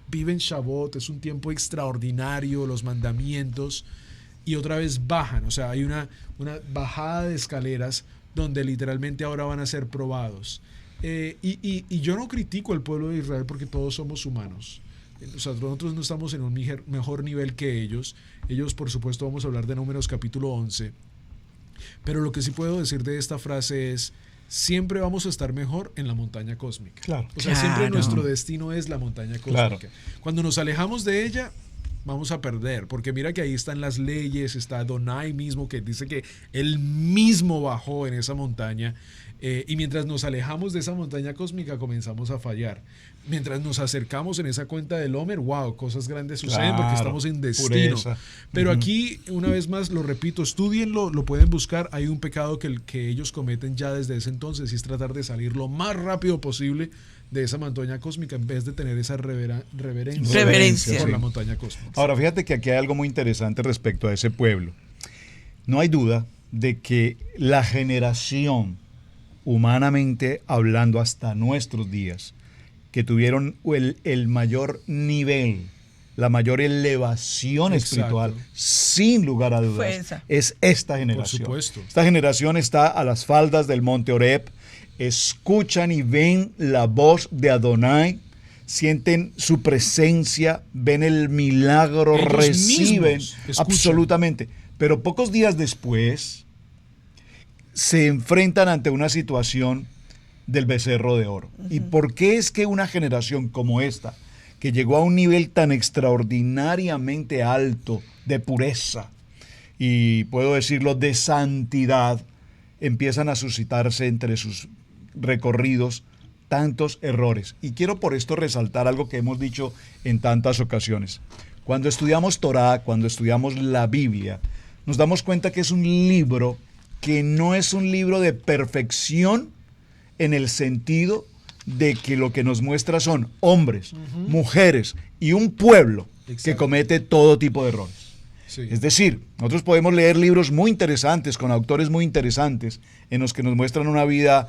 viven Shavuot, es un tiempo extraordinario, los mandamientos, y otra vez bajan, o sea, hay una bajada de escaleras donde literalmente ahora van a ser probados. Y yo no critico al pueblo de Israel porque todos somos humanos. O sea, nosotros no estamos en un mejor nivel que ellos. Ellos, por supuesto, vamos a hablar de Números capítulo 11. Pero lo que sí puedo decir de esta frase es, siempre vamos a estar mejor en la montaña cósmica. Claro. O sea, siempre nuestro destino es la montaña cósmica. Claro. Cuando nos alejamos de ella, vamos a perder. Porque mira que ahí están las leyes, está Adonai mismo, que dice que él mismo bajó en esa montaña. Y mientras nos alejamos de esa montaña cósmica, comenzamos a fallar. Mientras nos acercamos en esa cuenta del Homer, wow, cosas grandes suceden porque estamos en destino. Pureza. Pero aquí, una vez más, lo repito, estudienlo, lo pueden buscar. Hay un pecado que ellos cometen ya desde ese entonces, y es tratar de salir lo más rápido posible de esa montaña cósmica en vez de tener esa reverencia por la montaña cósmica. Ahora, fíjate que aquí hay algo muy interesante respecto a ese pueblo. No hay duda de que la generación, humanamente hablando hasta nuestros días, que tuvieron el mayor nivel, la mayor elevación espiritual, sin lugar a dudas, es esta generación. Por supuesto. Esta generación está a las faldas del monte Horeb, escuchan y ven la voz de Adonai, sienten su presencia, ven el milagro, ellos reciben absolutamente. Pero pocos días después se enfrentan ante una situación del becerro de oro. ¿Y por qué es que una generación como esta, que llegó a un nivel tan extraordinariamente alto de pureza y puedo decirlo de santidad, empiezan a suscitarse entre sus recorridos tantos errores? Y quiero por esto resaltar algo que hemos dicho en tantas ocasiones. Cuando estudiamos Torá, cuando estudiamos la Biblia, nos damos cuenta que es un libro que no es un libro de perfección en el sentido de que lo que nos muestra son hombres, mujeres y un pueblo que comete todo tipo de errores. Sí. Es decir, nosotros podemos leer libros muy interesantes, con autores muy interesantes, en los que nos muestran una vida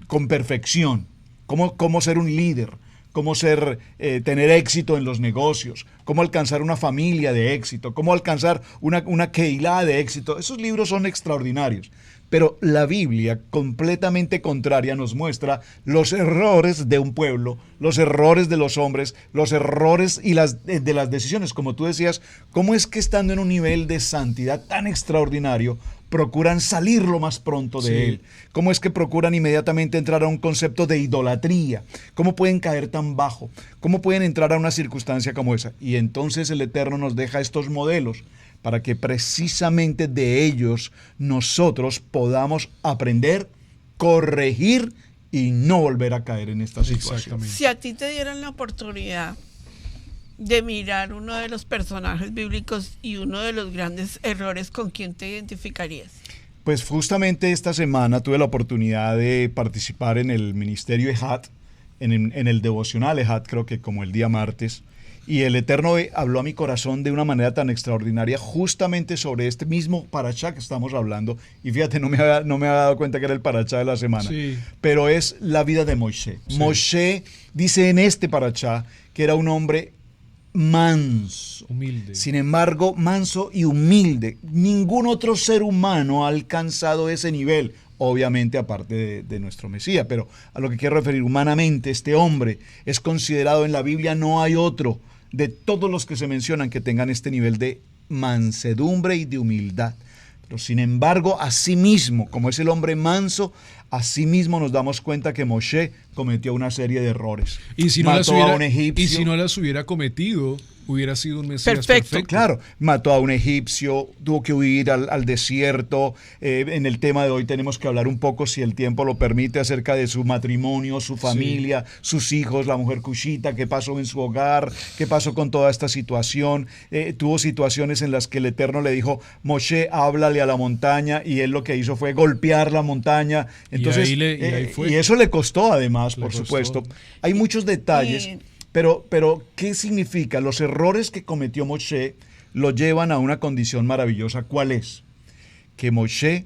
con perfección, cómo ser un líder, cómo tener éxito en los negocios, cómo alcanzar una familia de éxito, cómo alcanzar una keilá de éxito. Esos libros son extraordinarios. Pero la Biblia, completamente contraria, nos muestra los errores de un pueblo, los errores de los hombres, los errores de las decisiones. Como tú decías, ¿cómo es que estando en un nivel de santidad tan extraordinario, procuran salir lo más pronto de él? ¿Cómo es que procuran inmediatamente entrar a un concepto de idolatría? ¿Cómo pueden caer tan bajo? ¿Cómo pueden entrar a una circunstancia como esa? Y entonces el Eterno nos deja estos modelos para que precisamente de ellos nosotros podamos aprender, corregir y no volver a caer en esta situación. Si a ti te dieran la oportunidad de mirar uno de los personajes bíblicos y uno de los grandes errores, ¿con quién te identificarías? Pues justamente esta semana tuve la oportunidad de participar en el Ministerio EHAT, en el devocional EHAT, creo que como el día martes, y el Eterno habló a mi corazón de una manera tan extraordinaria justamente sobre este mismo parashá que estamos hablando. Y fíjate, no me había dado cuenta que era el parashá de la semana. Sí. Pero es la vida de Moshe. Sí. Moshe dice en este parashá que era un hombre manso. Humilde. Sin embargo, manso y humilde. Ningún otro ser humano ha alcanzado ese nivel. Obviamente aparte de nuestro Mesías. Pero a lo que quiero referir, humanamente, este hombre es considerado en la Biblia, no hay otro de todos los que se mencionan que tengan este nivel de mansedumbre y de humildad. Pero sin embargo, asimismo, como es el hombre manso, asimismo nos damos cuenta que Moshe cometió una serie de errores. Y si no, mató a un egipcio. y si no las hubiera cometido, hubiera sido un Mesías perfecto. Claro, mató a un egipcio, tuvo que huir al desierto. En el tema de hoy tenemos que hablar un poco, si el tiempo lo permite, acerca de su matrimonio, su familia, sus hijos, la mujer cushita, qué pasó en su hogar, qué pasó con toda esta situación. Tuvo situaciones en las que el Eterno le dijo, Moshe, háblale a la montaña, y él lo que hizo fue golpear la montaña. Entonces, y ahí fue. Y eso le costó además, Le por costó. supuesto. Hay muchos detalles. Pero, ¿qué significa? Los errores que cometió Moshe lo llevan a una condición maravillosa. ¿Cuál es? Que Moshe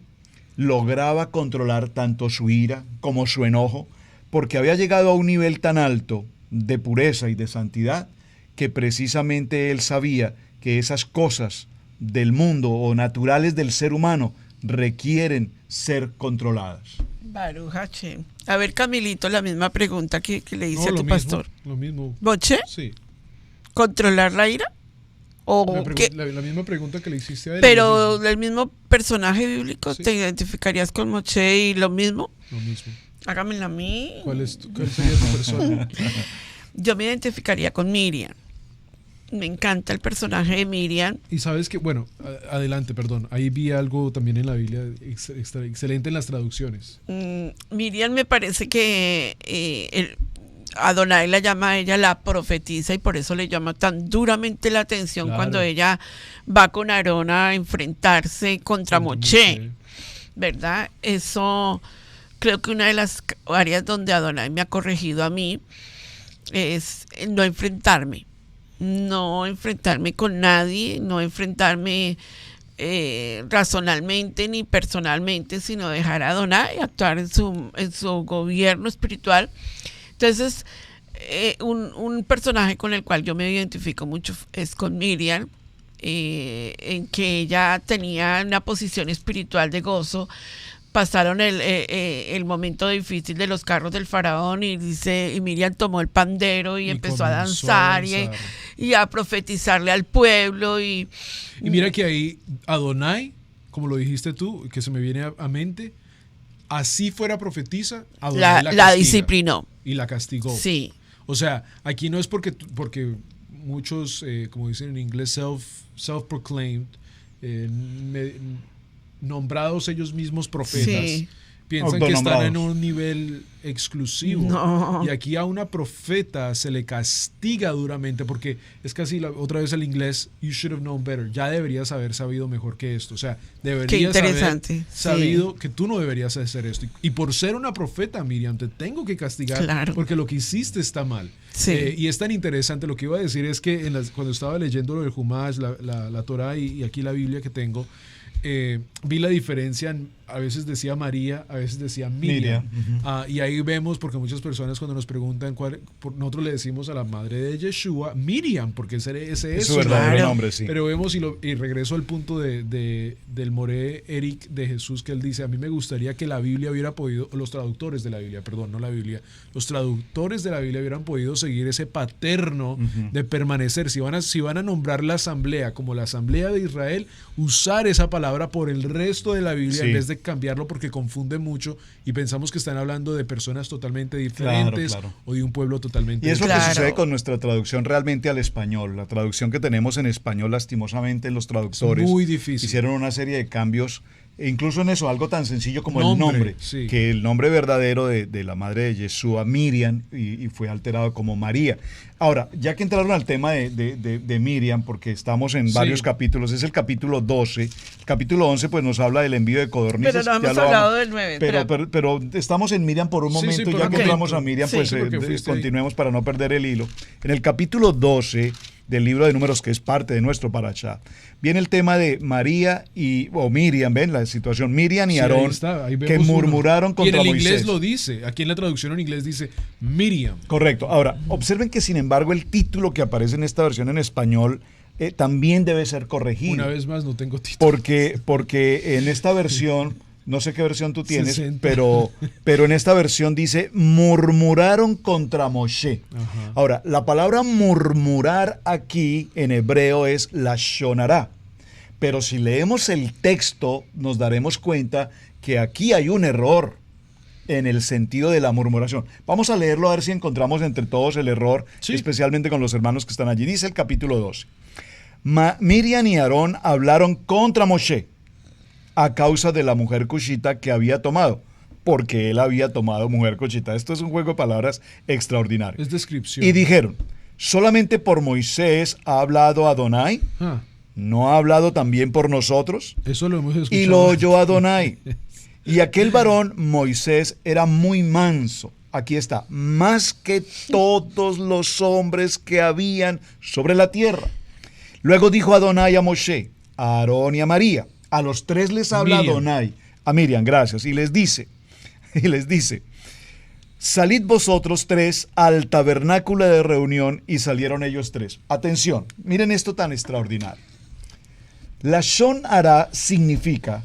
lograba controlar tanto su ira como su enojo, porque había llegado a un nivel tan alto de pureza y de santidad, que precisamente él sabía que esas cosas del mundo o naturales del ser humano requieren ser controladas. Baruch Hashem. A ver, Camilito, la misma pregunta que le hice a tu lo pastor. Mismo, lo mismo. ¿Moshe? Sí. ¿Controlar la ira? ¿O qué? La misma pregunta que le hiciste a él. Pero del mismo personaje bíblico, Sí. ¿te identificarías con Moshe y lo mismo? Lo mismo. Hágamela a mí. ¿Cuál sería tu persona? Yo me identificaría con Miriam. Me encanta el personaje de Miriam. Y sabes que, bueno, adelante, perdón. Ahí vi algo también en la Biblia excelente en las traducciones. Miriam me parece que Adonai la llama a ella la profetisa, y por eso le llama tan duramente la atención cuando ella va con Aarón a enfrentarse contra Moshe, ¿verdad? Eso creo que una de las áreas donde Adonai me ha corregido a mí es no enfrentarme con nadie, no enfrentarme razonalmente ni personalmente, sino dejar a Adonai actuar en su gobierno espiritual. Entonces, un personaje con el cual yo me identifico mucho es con Miriam, en que ella tenía una posición espiritual de gozo. Pasaron el momento difícil de los carros del faraón, y Miriam tomó el pandero y empezó a danzar y a profetizarle al pueblo. Y mira que ahí Adonai, como lo dijiste tú, que se me viene a mente, así fuera profetiza, Adonai la disciplinó. Y la castigó. Sí. O sea, aquí no es porque muchos, como dicen en inglés, self-proclaimed, nombrados ellos mismos profetas, piensan que están autonombrados. en un nivel exclusivo. No. Y aquí a una profeta se le castiga duramente porque es casi otra vez el inglés, you should have known better. Ya deberías haber sabido mejor que esto. O sea, deberías haber interesante, sabido que tú no deberías hacer esto. Y por ser una profeta, Miriam, te tengo que castigar Claro. porque lo que hiciste está mal. Sí. Y es tan interesante. Lo que iba a decir es que cuando estaba leyendo lo del Humash, la Torah y aquí la Biblia que tengo, vi la diferencia. A veces decía María, a veces decía Miriam. Y ahí vemos, porque muchas personas cuando nos preguntan nosotros le decimos a la madre de Yeshua Miriam, porque ese es su verdadero claro. nombre, sí. Pero vemos, y regreso al punto del Moré Eric de Jesús, que él dice, a mí me gustaría que la Biblia hubiera podido, los traductores de la Biblia, perdón, no la Biblia, los traductores de la Biblia hubieran podido seguir ese paterno de permanecer. Si van a nombrar la asamblea como la asamblea de Israel, usar esa palabra por el resto de la Biblia, Sí. en vez de cambiarlo, porque confunde mucho y pensamos que están hablando de personas totalmente diferentes, Claro. o de un pueblo totalmente Y es lo que Claro. sucede con nuestra traducción realmente al español. La traducción que tenemos en español, lastimosamente, los traductores muy difícil. hicieron una serie de cambios, e incluso en eso, algo tan sencillo como el Nombre, nombre, sí. que el nombre verdadero de la madre de Yeshua, Miriam, y fue alterado como María. Ahora, ya que entraron al tema de Miriam, porque estamos en Sí. varios capítulos, es el capítulo 12, el capítulo 11 pues nos habla del envío de codornices. Pero no ya hemos lo hablado vamos- del 9. pero estamos en Miriam por un Sí, sí, momento, por ya un que momento. entramos a Miriam, Sí, pues sí, porque fuiste ahí. continuemos para no perder el hilo. En el capítulo 12 del libro de Números, que es parte de nuestro Parashá, viene el tema de María o Miriam, ven la situación, Miriam y Sí, Aarón, ahí está, ahí que vemos uno. murmuraron contra Y en el Moisés. inglés lo dice, aquí en la traducción en inglés dice Miriam. Correcto. Ahora, observen que sin embargo el título que aparece en esta versión en español también debe ser corregido. Una vez más no tengo título. Porque en esta versión, no sé qué versión tú tienes, 60. pero en esta versión dice murmuraron contra Moshe. Ajá. Ahora, la palabra murmurar aquí en hebreo es lashon hara. Pero si leemos el texto, nos daremos cuenta que aquí hay un error en el sentido de la murmuración. Vamos a leerlo a ver si encontramos entre todos el error, Sí. especialmente con los hermanos que están allí. Dice el capítulo 12. Miriam y Aarón hablaron contra Moshe a causa de la mujer cushita que había tomado, porque él había tomado mujer cushita. Esto es un juego de palabras extraordinario. Es descripción. Y dijeron, ¿solamente por Moisés ha hablado Adonai? Ah, ¿No ha hablado también por nosotros? eso lo hemos escuchado. Y lo oyó Adonai. Y aquel varón, Moisés, era muy manso. Aquí está, más que todos los hombres que habían sobre la tierra. Luego dijo Adonai a Moshe, a Aarón y a María. A los tres les habla Miriam. Adonai. A Miriam, gracias. Y les dice, salid vosotros tres al tabernáculo de reunión, y salieron ellos tres. Atención, miren esto tan extraordinario. Lashon hara significa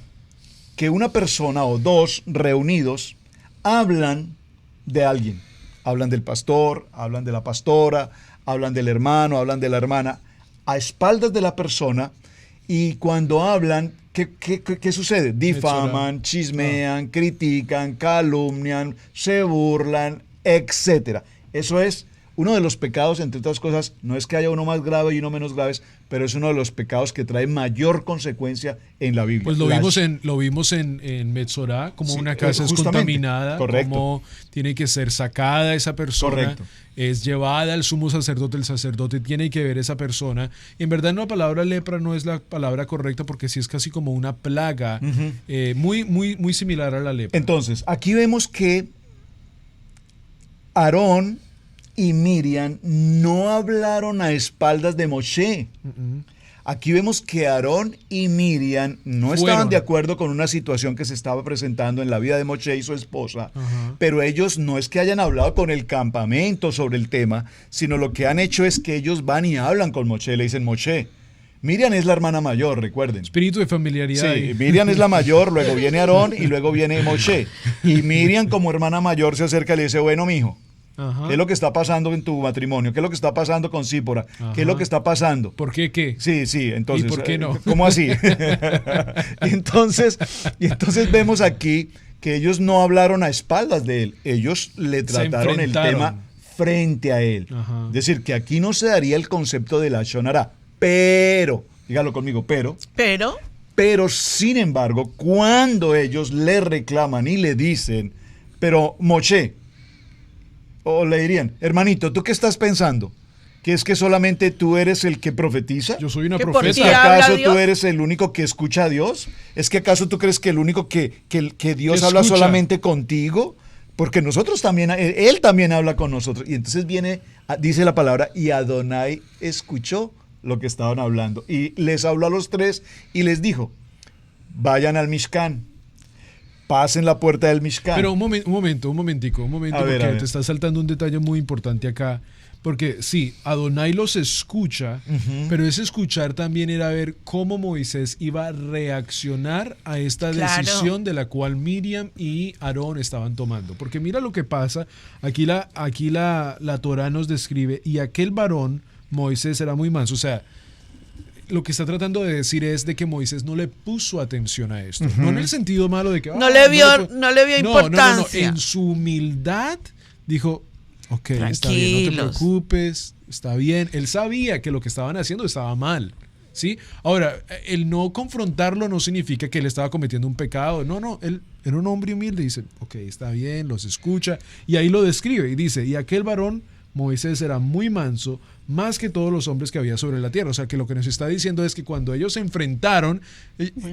que una persona o dos reunidos hablan de alguien. Hablan del pastor, hablan de la pastora, hablan del hermano, hablan de la hermana, a espaldas de la persona, y cuando hablan, ¿qué sucede? Difaman, chismean, critican, calumnian, se burlan, etc. Eso es uno de los pecados, entre otras cosas. No es que haya uno más grave y uno menos graves, pero es uno de los pecados que trae mayor consecuencia en la Biblia. Pues lo vimos en Metzorá, como Sí, una casa es justamente. contaminada, Correcto. como tiene que ser sacada esa persona, Correcto. es llevada al sumo sacerdote, el sacerdote tiene que ver esa persona. Y en verdad la palabra lepra no es la palabra correcta, porque sí es casi como una plaga, muy similar a la lepra. Entonces, aquí vemos que Aarón y Miriam no hablaron a espaldas de Moshe. Aquí vemos que Aarón y Miriam no estaban Fueron. de acuerdo con una situación que se estaba presentando en la vida de Moshe y su esposa, Ajá. pero ellos no es que hayan hablado con el campamento sobre el tema, sino lo que han hecho es que ellos van y hablan con Moshe, le dicen, Moshe, Miriam es la hermana mayor, recuerden. Espíritu de familiaridad. Sí, ahí. Miriam es la mayor, luego viene Aarón y luego viene Moshe. Y Miriam como hermana mayor se acerca y le dice, bueno, mijo, Ajá. ¿qué es lo que está pasando en tu matrimonio? ¿Qué es lo que está pasando con Sípora? ¿Qué es lo Ajá. que está pasando? ¿Por qué qué? Sí, entonces. ¿Y por qué no? ¿Cómo así? y entonces vemos aquí que ellos no hablaron a espaldas de él, ellos le trataron el enfrentaron. tema frente a él. Ajá. Es decir, que aquí no se daría el concepto de la Lashon hara, pero, dígalo conmigo, pero, Pero Pero sin embargo, cuando ellos le reclaman y le dicen, pero Moshe, o le dirían, hermanito, ¿tú qué estás pensando? ¿Que es que solamente tú eres el que profetiza? Yo soy una ¿Que por ¿Es profeta. ti que habla acaso Dios? tú eres el único que escucha a Dios? ¿Es que acaso tú crees que el único que Dios Que habla escucha. solamente contigo? Porque nosotros también, Él también habla con nosotros. Y entonces dice la palabra, y Adonai escuchó lo que estaban hablando. Y les habló a los tres y les dijo, vayan al Mishkan, pasen la puerta del Mishkan. Pero un momentico, A ver, porque te está saltando un detalle muy importante acá. Porque sí, Adonai los escucha, pero ese escuchar también era ver cómo Moisés iba a reaccionar a esta Claro. decisión de la cual Miriam y Aarón estaban tomando. Porque mira lo que pasa, aquí la Torá nos describe, y aquel varón, Moisés, era muy manso. O sea, lo que está tratando de decir es de que Moisés no le puso atención a esto. No en el sentido malo de que... No le vio importancia. En su humildad dijo, ok, está bien, no te Tranquilos. preocupes, está bien. Él sabía que lo que estaban haciendo estaba mal, ¿sí? Ahora, el no confrontarlo no significa que él estaba cometiendo un pecado. No, él era un hombre humilde y dice, ok, está bien, los escucha. Y ahí lo describe y dice, y aquel varón, Moisés, era muy manso, más que todos los hombres que había sobre la tierra. O sea, que lo que nos está diciendo es que cuando ellos se enfrentaron,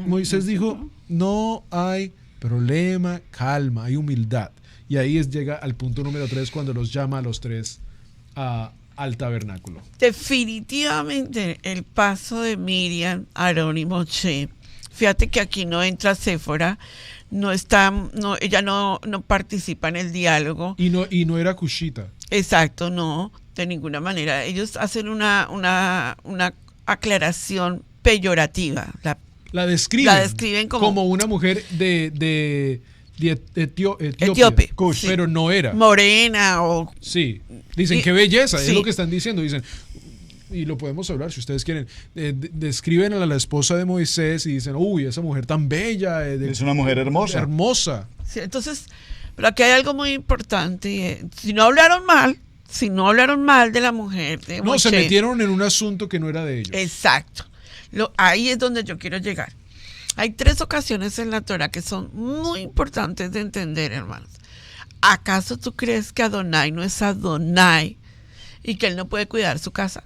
Moisés dijo, no hay problema, calma, hay humildad. Y ahí llega al punto número 3 cuando los llama a los tres al tabernáculo. Definitivamente el paso de Miriam, Aarón y Moshe. Fíjate que aquí no entra Séfora, ella no participa en el diálogo. Y no era Cushita. Exacto, no, de ninguna manera. Ellos hacen una aclaración peyorativa. La describen como una mujer de Etiopía. Etíope, Cush. Pero no era. morena o... Sí. Dicen, Y- qué belleza, sí. es lo que están diciendo. Dicen, y lo podemos hablar si ustedes quieren. Describen a la esposa de Moisés y dicen, uy, esa mujer tan bella. Es una mujer hermosa. Hermosa. Sí, entonces, pero aquí hay algo muy importante. Si no hablaron mal de la mujer, de No, se Moshe, metieron en un asunto que no era de ellos. exacto. Ahí es donde yo quiero llegar. Hay 3 ocasiones en la Torah que son muy importantes de entender, hermanos. ¿Acaso tú crees que Adonai no es Adonai y que él no puede cuidar su casa?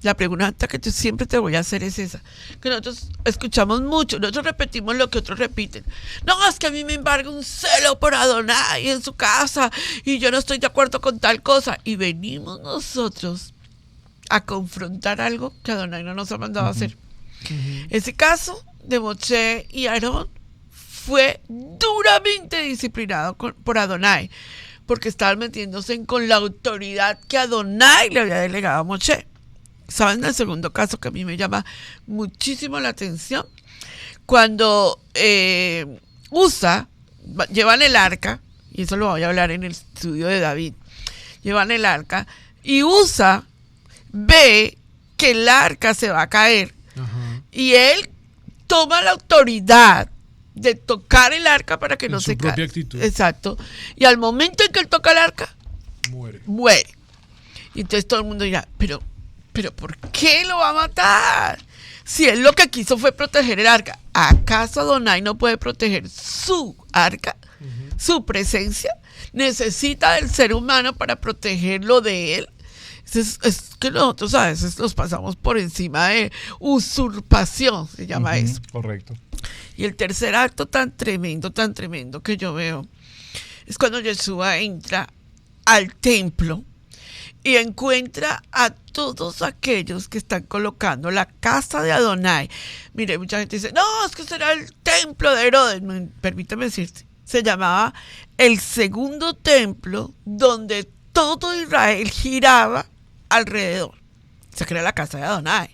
La pregunta que yo siempre te voy a hacer es esa, que nosotros escuchamos mucho, nosotros repetimos lo que otros repiten. No, es que a mí me embarga un celo por Adonai en su casa y yo no estoy de acuerdo con tal cosa. Y venimos nosotros a confrontar algo que Adonai no nos ha mandado a hacer. Ese caso de Moshe y Aarón fue duramente disciplinado por Adonai, porque estaban metiéndose con la autoridad que Adonai le había delegado a Moshe. ¿Saben el segundo caso que a mí me llama muchísimo la atención? Cuando llevan el arca, y eso lo voy a hablar en el estudio de David, llevan el arca, y Usa ve que el arca se va a caer, Ajá. y él toma la autoridad de tocar el arca para que En no su se caiga. propia actitud. Exacto. Y al momento en que él toca el arca, Muere. y entonces todo el mundo dirá, pero ¿por qué lo va a matar? Si él lo que quiso fue proteger el arca, ¿acaso Adonai no puede proteger su arca? Su presencia necesita del ser humano para protegerlo de él. Es que nosotros a veces nos pasamos por encima de usurpación, se llama eso. Correcto. Y el tercer acto tan tremendo que yo veo es cuando Yeshua entra al templo y encuentra a todos aquellos que están colocando la casa de Adonai. Mire, mucha gente dice, no, es que será el templo de Herodes. No, permítame decirte, se llamaba el segundo templo donde todo Israel giraba alrededor. Se crea la casa de Adonai.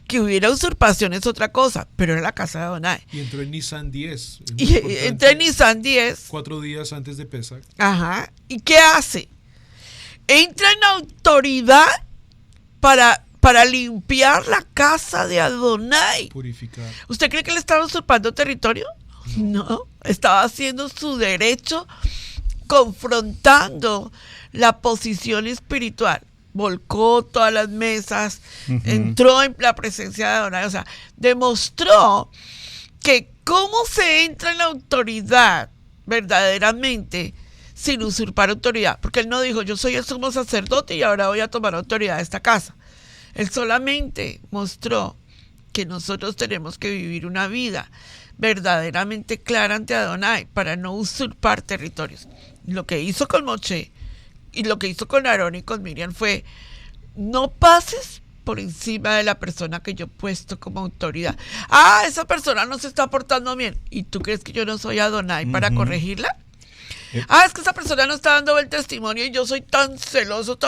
Que hubiera usurpación es otra cosa, pero era la casa de Adonai. Y entró en Nisan 10. es muy Y importante. entra en Nisan 10. 4 días antes de Pesach. Ajá. ¿Y qué hace? Entra en autoridad para limpiar la casa de Adonai. Purificar. ¿Usted cree que le estaba usurpando territorio? No. Estaba haciendo su derecho, confrontando la posición espiritual. Volcó todas las mesas, entró en la presencia de Adonai. O sea, demostró que cómo se entra en la autoridad verdaderamente sin usurpar autoridad, porque él no dijo yo soy el sumo sacerdote y ahora voy a tomar autoridad de esta casa. Él solamente mostró que nosotros tenemos que vivir una vida verdaderamente clara ante Adonai para no usurpar territorios. Lo que hizo con Moshe y lo que hizo con Aarón y con Miriam fue: no pases por encima de la persona que yo he puesto como autoridad. Esa persona no se está portando bien. ¿Y tú crees que yo no soy Adonai para corregirla? Es que esa persona no está dando buen testimonio y yo soy tan celoso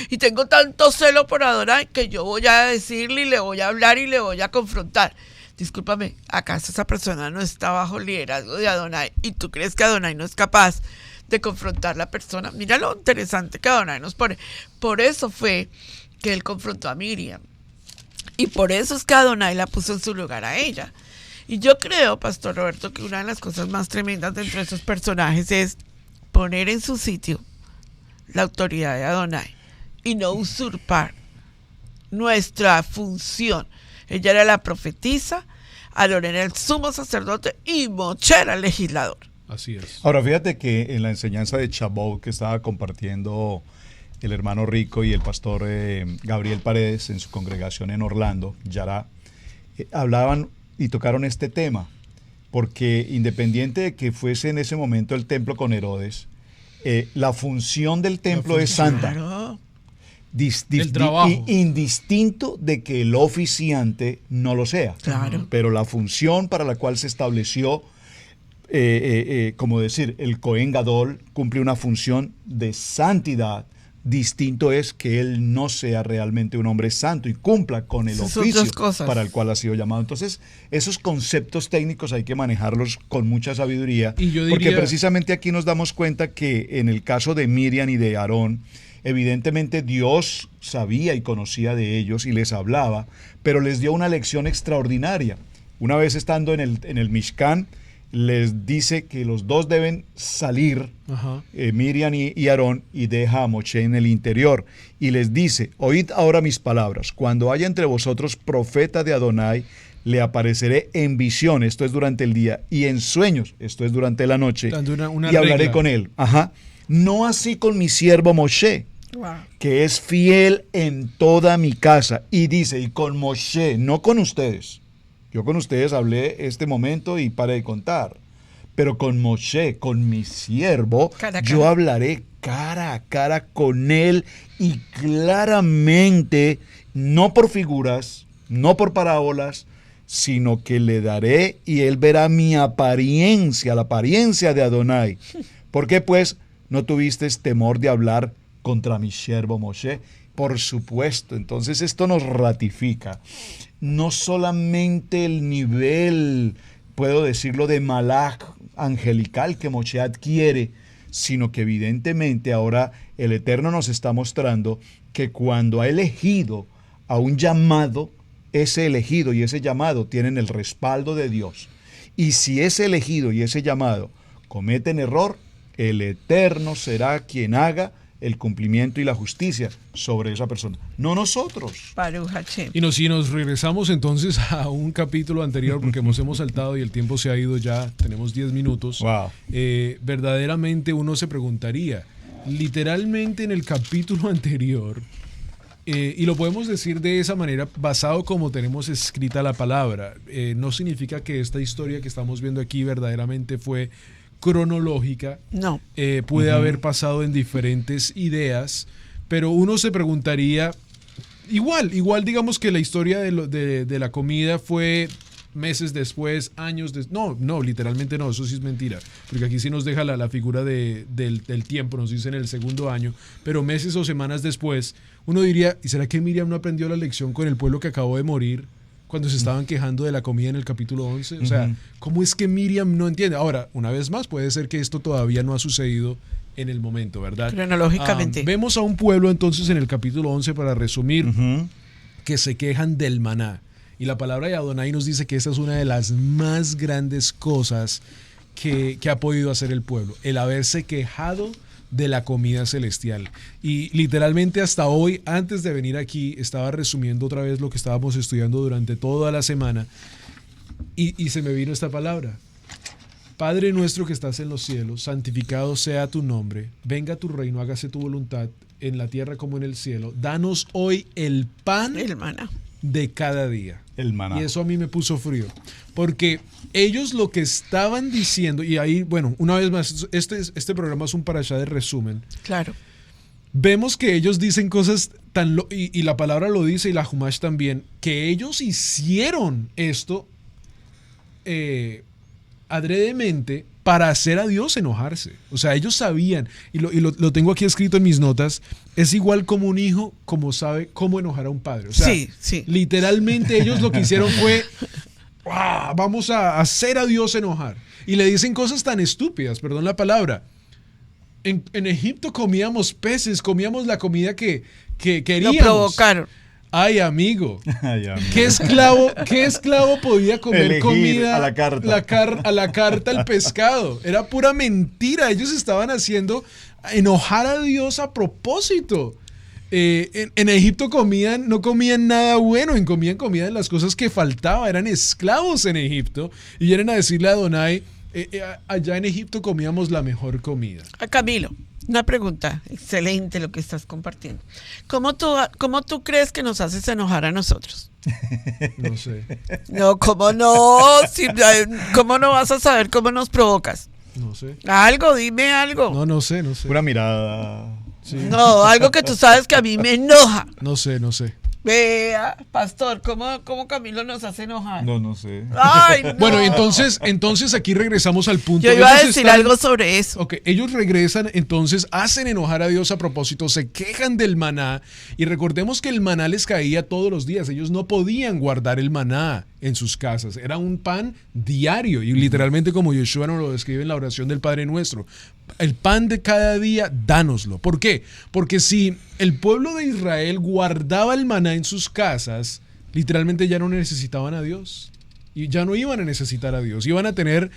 y tengo tanto celo por Adonai que yo voy a decirle y le voy a hablar y le voy a confrontar. Discúlpame, ¿acaso esa persona no está bajo liderazgo de Adonai y tú crees que Adonai no es capaz de confrontar a la persona? Mira lo interesante que Adonai nos pone. Por eso fue que él confrontó a Miriam y por eso es que Adonai la puso en su lugar a ella. Y yo creo, Pastor Roberto, que una de las cosas más tremendas dentro de esos personajes es poner en su sitio la autoridad de Adonai y no usurpar nuestra función. Ella era la profetisa, Aarón era el sumo sacerdote y Moshe era el legislador. Así es. Ahora, fíjate que en la enseñanza de Chabot que estaba compartiendo el hermano Rico y el pastor Gabriel Paredes en su congregación en Orlando, Yará, hablaban y tocaron este tema, porque independiente de que fuese en ese momento el templo con Herodes, la función del templo es santa. Claro. El trabajo. Indistinto de que el oficiante no lo sea. Claro. Pero la función para la cual se estableció, como decir, el Cohen Gadol cumple una función de santidad. Distinto es que él no sea realmente un hombre santo y cumpla con el oficio para el cual ha sido llamado. Entonces, esos conceptos técnicos hay que manejarlos con mucha sabiduría, porque precisamente aquí nos damos cuenta que en el caso de Miriam y de Aarón, evidentemente Dios sabía y conocía de ellos y les hablaba, pero les dio una lección extraordinaria. Una vez estando en el Mishkan, les dice que los dos deben salir, Miriam y Aarón, y deja a Moshe en el interior. Y les dice: oíd ahora mis palabras, cuando haya entre vosotros profeta de Adonai, le apareceré en visión, esto es durante el día, y en sueños, esto es durante la noche, y hablaré con él. No así con mi siervo Moshe, que es fiel en toda mi casa. Y dice, y con Moshe, no con ustedes. Yo con ustedes hablé este momento y paré de contar. Pero con Moshe, con mi siervo, yo hablaré cara a cara con él y claramente, no por figuras, no por parábolas, sino que le daré y él verá mi apariencia, la apariencia de Adonai. ¿Por qué pues no tuviste temor de hablar contra mi siervo Moshe? Por supuesto, entonces esto nos ratifica no solamente el nivel, puedo decirlo, de malaj angelical que Moshe adquiere, sino que evidentemente ahora el Eterno nos está mostrando que cuando ha elegido a un llamado, ese elegido y ese llamado tienen el respaldo de Dios. Y si ese elegido y ese llamado cometen error, el Eterno será quien haga el cumplimiento y la justicia sobre esa persona, no nosotros. Y si nos regresamos entonces a un capítulo anterior, porque hemos saltado y el tiempo se ha ido ya, tenemos 10 minutos, verdaderamente uno se preguntaría, literalmente en el capítulo anterior, y lo podemos decir de esa manera, basado como tenemos escrita la palabra, no significa que esta historia que estamos viendo aquí verdaderamente fue cronológica, no. Puede haber pasado en diferentes ideas, pero uno se preguntaría, igual digamos que la historia de la comida fue meses después, años después, no, literalmente no, eso sí es mentira, porque aquí sí nos deja la figura del tiempo, nos dice en el segundo año, pero meses o semanas después, uno diría, ¿y será que Miriam no aprendió la lección con el pueblo que acabó de morir? Cuando se estaban quejando de la comida en el capítulo 11. O sea, ¿cómo es que Miriam no entiende? Ahora, una vez más, puede ser que esto todavía no ha sucedido en el momento, ¿verdad? Cronológicamente. Vemos a un pueblo entonces en el capítulo 11, para resumir, que se quejan del maná. Y la palabra de Adonai nos dice que esta es una de las más grandes cosas que ha podido hacer el pueblo. El haberse quejado de la comida celestial. Y literalmente hasta hoy, antes de venir aquí, estaba resumiendo otra vez lo que estábamos estudiando durante toda la semana Y se me vino esta palabra. Padre nuestro que estás en los cielos, santificado sea tu nombre, venga tu reino, hágase tu voluntad en la tierra como en el cielo. Danos hoy el pan de cada día. El maná. Y eso a mí me puso frío, porque ellos lo que estaban diciendo, y ahí, bueno, una vez más, este programa es un parashá de resumen. Claro. Vemos que ellos dicen cosas y la palabra lo dice y la Humash también, que ellos hicieron esto adredemente para hacer a Dios enojarse. O sea, ellos sabían, y lo tengo aquí escrito en mis notas, es igual como un hijo como sabe cómo enojar a un padre. O sea, sí. Literalmente ellos lo que hicieron fue, vamos a hacer a Dios enojar. Y le dicen cosas tan estúpidas, perdón la palabra. En Egipto comíamos peces, comíamos la comida que queríamos. Lo provocaron. Ay, amigo. ¿Qué esclavo podía comer elegir comida a la carta? A la carta el pescado. Era pura mentira. Ellos estaban haciendo enojar a Dios a propósito. En Egipto no comían nada bueno, comían comida de las cosas que faltaba. Eran esclavos en Egipto y vienen a decirle a Adonai, allá en Egipto comíamos la mejor comida. Camilo, una pregunta, excelente lo que estás compartiendo. ¿Cómo tú crees que nos haces enojar a nosotros? No sé. No, ¿cómo no? ¿Cómo no vas a saber cómo nos provocas? No sé. Algo, dime algo. No sé. Pura mirada. Sí. No, algo que tú sabes que a mí me enoja. No sé. Vea, pastor, ¿cómo Camilo nos hace enojar? No sé. Ay, no. Bueno, entonces aquí regresamos al punto. Yo iba a decir algo sobre eso. Ok, ellos regresan, entonces hacen enojar a Dios a propósito, se quejan del maná, y recordemos que el maná les caía todos los días. Ellos no podían guardar el maná en sus casas. Era un pan diario, y literalmente como Yeshua nos lo describe en la oración del Padre Nuestro. El pan de cada día, dánoslo. ¿Por qué? Porque si el pueblo de Israel guardaba el maná en sus casas, literalmente ya no necesitaban a Dios. Y ya no iban a necesitar a Dios. Iban a tener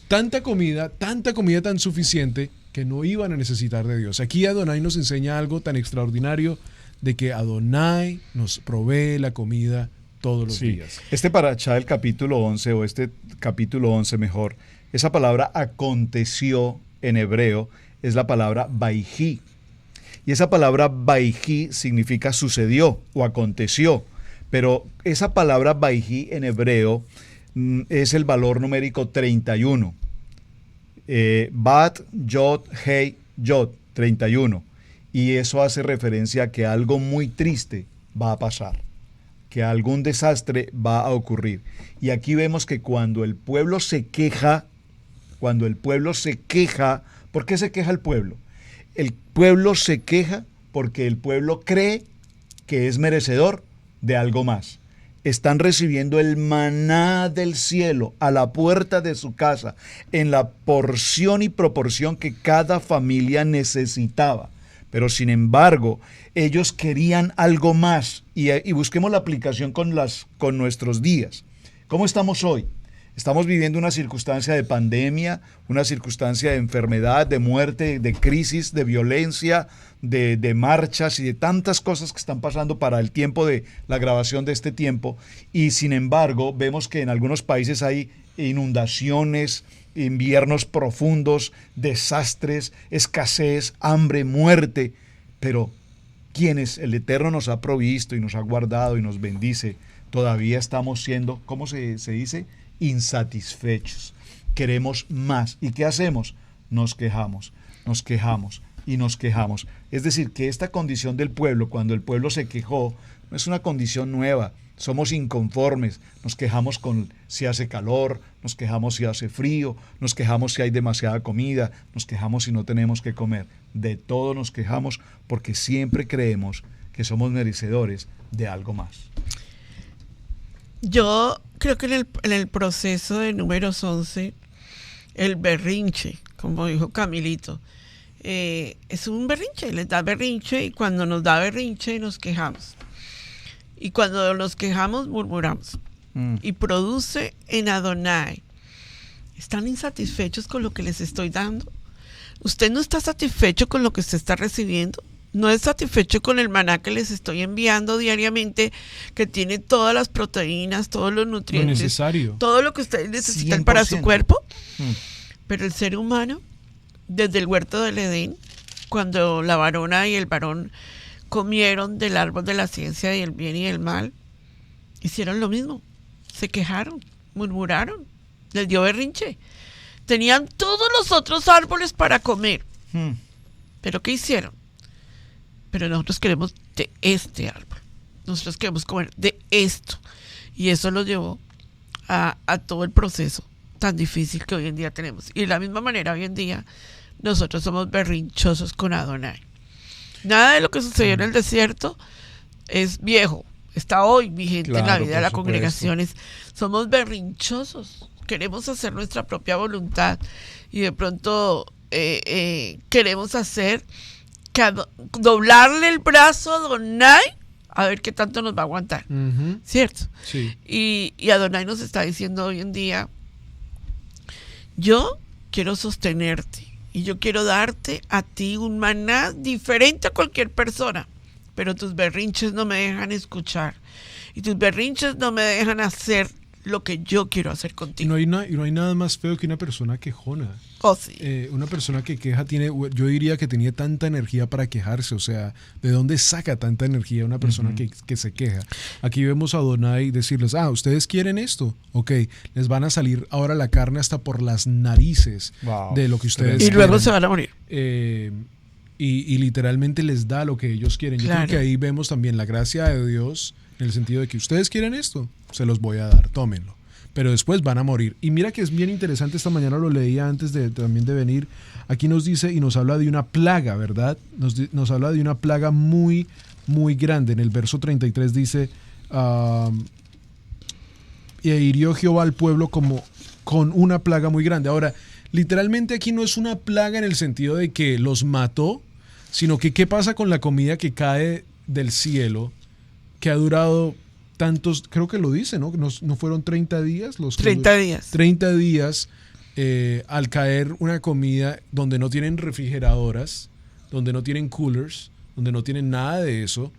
tanta comida tan suficiente que no iban a necesitar de Dios. Aquí Adonai nos enseña algo tan extraordinario de que Adonai nos provee la comida todos los días. Este parashá del capítulo 11, o este capítulo 11 mejor, esa palabra aconteció en hebreo es la palabra vayhi. Y esa palabra vayhi significa sucedió o aconteció. Pero esa palabra vayhi en hebreo es el valor numérico 31. Bat, Yod, Hei, Yod, 31. Y eso hace referencia a que algo muy triste va a pasar, que algún desastre va a ocurrir. Y aquí vemos que cuando el pueblo se queja, ¿por qué se queja el pueblo? El pueblo se queja porque el pueblo cree que es merecedor de algo más. Están recibiendo el maná del cielo a la puerta de su casa en la porción y proporción que cada familia necesitaba. Pero sin embargo, ellos querían algo más. Y busquemos la aplicación con nuestros días. ¿Cómo estamos hoy? Estamos viviendo una circunstancia de pandemia, una circunstancia de enfermedad, de muerte, de crisis, de violencia, de marchas y de tantas cosas que están pasando para el tiempo de la grabación de este tiempo. Y sin embargo, vemos que en algunos países hay inundaciones, inviernos profundos, desastres, escasez, hambre, muerte. Pero quienes el Eterno nos ha provisto y nos ha guardado y nos bendice, todavía estamos siendo, ¿cómo se dice?, insatisfechos. Queremos más. ¿Y qué hacemos? Nos quejamos y nos quejamos. Es decir, que esta condición del pueblo, cuando el pueblo se quejó, no es una condición nueva. Somos inconformes, nos quejamos si hace calor, nos quejamos si hace frío, nos quejamos si hay demasiada comida, nos quejamos si no tenemos que comer. De todo nos quejamos porque siempre creemos que somos merecedores de algo más. Yo creo que en el proceso de Números 11, el berrinche, como dijo Camilito, es un berrinche, les da berrinche, y cuando nos da berrinche nos quejamos. Y cuando nos quejamos murmuramos. Y produce en Adonai. ¿Están insatisfechos con lo que les estoy dando? ¿Usted no está satisfecho con lo que usted está recibiendo? no es satisfecho con el maná que les estoy enviando diariamente, que tiene todas las proteínas, todos los nutrientes, lo necesario, todo lo que ustedes necesitan para su cuerpo. Pero el ser humano, desde el huerto del Edén, cuando la varona y el varón comieron del árbol de la ciencia del bien y del mal, hicieron lo mismo. Se quejaron, murmuraron, les dio berrinche. Tenían todos los otros árboles para comer. ¿Pero qué hicieron? Pero nosotros queremos de este árbol. Nosotros queremos comer de esto. Y eso lo llevó a todo el proceso tan difícil que hoy en día tenemos. Y de la misma manera, hoy en día, nosotros somos berrinchosos con Adonai. Nada de lo que sucedió en el desierto es viejo. Está hoy vigente en la vida de las congregaciones. Somos berrinchosos. Queremos hacer nuestra propia voluntad. Y de pronto queremos hacer... doblarle el brazo a Adonai a ver qué tanto nos va a aguantar, ¿cierto? Sí. Y Adonai nos está diciendo hoy en día, yo quiero sostenerte y yo quiero darte a ti un maná diferente a cualquier persona, pero tus berrinches no me dejan escuchar y tus berrinches no me dejan hacer lo que yo quiero hacer contigo. Y no hay nada más feo que una persona quejona. Oh, sí. Una persona que queja yo diría que tiene tanta energía para quejarse. O sea, ¿de dónde saca tanta energía una persona que se queja? Aquí vemos a Adonai decirles, ¿ustedes quieren esto? Ok, les van a salir ahora la carne hasta por las narices de lo que ustedes quieren. Y luego se van a morir. Y literalmente les da lo que ellos quieren. Yo creo que ahí vemos también la gracia de Dios, en el sentido de que ustedes quieren esto, se los voy a dar, tómenlo. Pero después van a morir. Y mira que es bien interesante, esta mañana lo leía antes también de venir. Aquí nos dice y nos habla de una plaga, ¿verdad? Nos habla de una plaga muy, muy grande. En el verso 33 dice, y hirió Jehová al pueblo como con una plaga muy grande. Ahora, literalmente aquí no es una plaga en el sentido de que los mató, sino que qué pasa con la comida que cae del cielo, que ha durado tantos, creo que lo dice, ¿no? ¿No fueron 30 días? 30 días. 30 días al caer una comida donde no tienen refrigeradoras, donde no tienen coolers, donde no tienen nada de eso,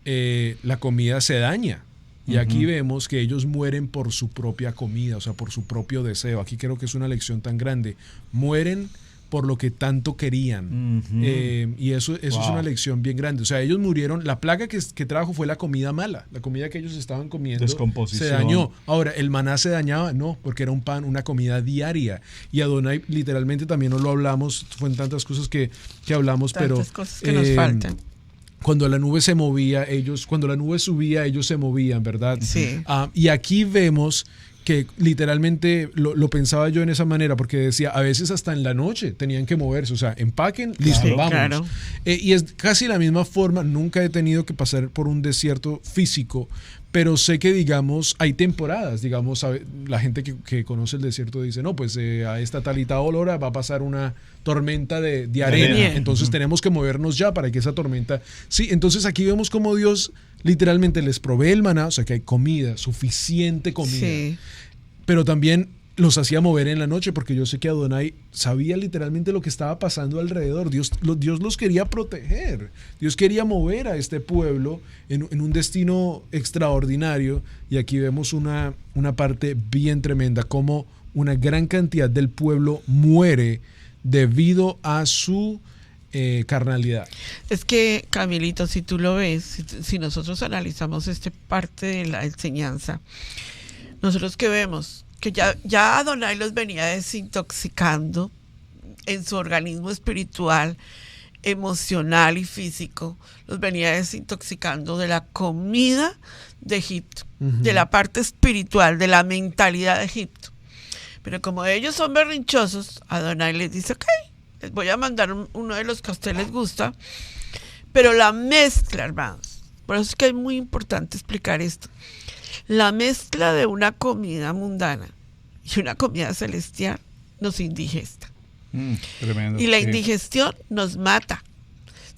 la comida se daña. Y aquí vemos que ellos mueren por su propia comida, o sea, por su propio deseo. Aquí creo que es una lección tan grande. Mueren por lo que tanto querían. Y eso es una lección bien grande. O sea, ellos murieron. La plaga que trajo fue la comida mala. La comida que ellos estaban comiendo se dañó. Ahora, ¿el maná se dañaba? No, porque era un pan, una comida diaria. Y Adonai, literalmente, también no lo hablamos. Fueron tantas cosas que hablamos, tantas cosas que nos faltan. Cuando la nube se movía, cuando la nube subía, ellos se movían, ¿verdad? Sí. Y aquí vemos que literalmente lo pensaba yo en esa manera, porque decía, a veces hasta en la noche tenían que moverse, o sea, empaquen, listo, vámonos. Claro. Y es casi la misma forma, nunca he tenido que pasar por un desierto físico, pero sé que, digamos, hay temporadas, digamos, la gente que conoce el desierto dice, no, pues a esta tal y tal hora va a pasar una tormenta de arena, entonces tenemos que movernos ya para que esa tormenta... Sí, entonces aquí vemos cómo Dios literalmente les provee el maná, o sea que hay comida, suficiente comida, sí. Pero también los hacía mover en la noche, porque yo sé que Adonai sabía literalmente lo que estaba pasando alrededor. Dios los quería proteger, Dios quería mover a este pueblo en un destino extraordinario, y aquí vemos una parte bien tremenda, como una gran cantidad del pueblo muere debido a su carnalidad. Es que, Camilito, si tú lo ves, si nosotros analizamos esta parte de la enseñanza, nosotros que vemos que ya Adonai los venía desintoxicando en su organismo espiritual, emocional y físico, los venía desintoxicando de la comida de Egipto, de la parte espiritual, de la mentalidad de Egipto. Pero como ellos son berrinchosos, Adonai les dice, ok, les voy a mandar uno de los que a ustedes les gusta, pero la mezcla, hermanos, por eso es que es muy importante explicar esto, la mezcla de una comida mundana y una comida celestial nos indigesta. Tremendo. Y la indigestión nos mata.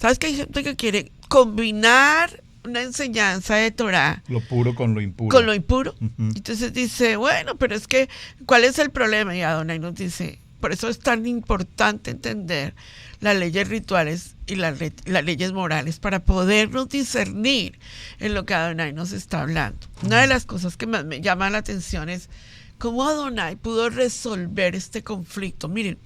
¿Sabes que hay gente que quiere combinar una enseñanza de Torah, lo puro con lo impuro? Con lo impuro. Entonces dice, bueno, pero es que, ¿cuál es el problema? Y Adonai nos dice, por eso es tan importante entender las leyes rituales y las leyes morales para podernos discernir en lo que Adonai nos está hablando. Una de las cosas que más me llama la atención es cómo Adonai pudo resolver este conflicto. Miren,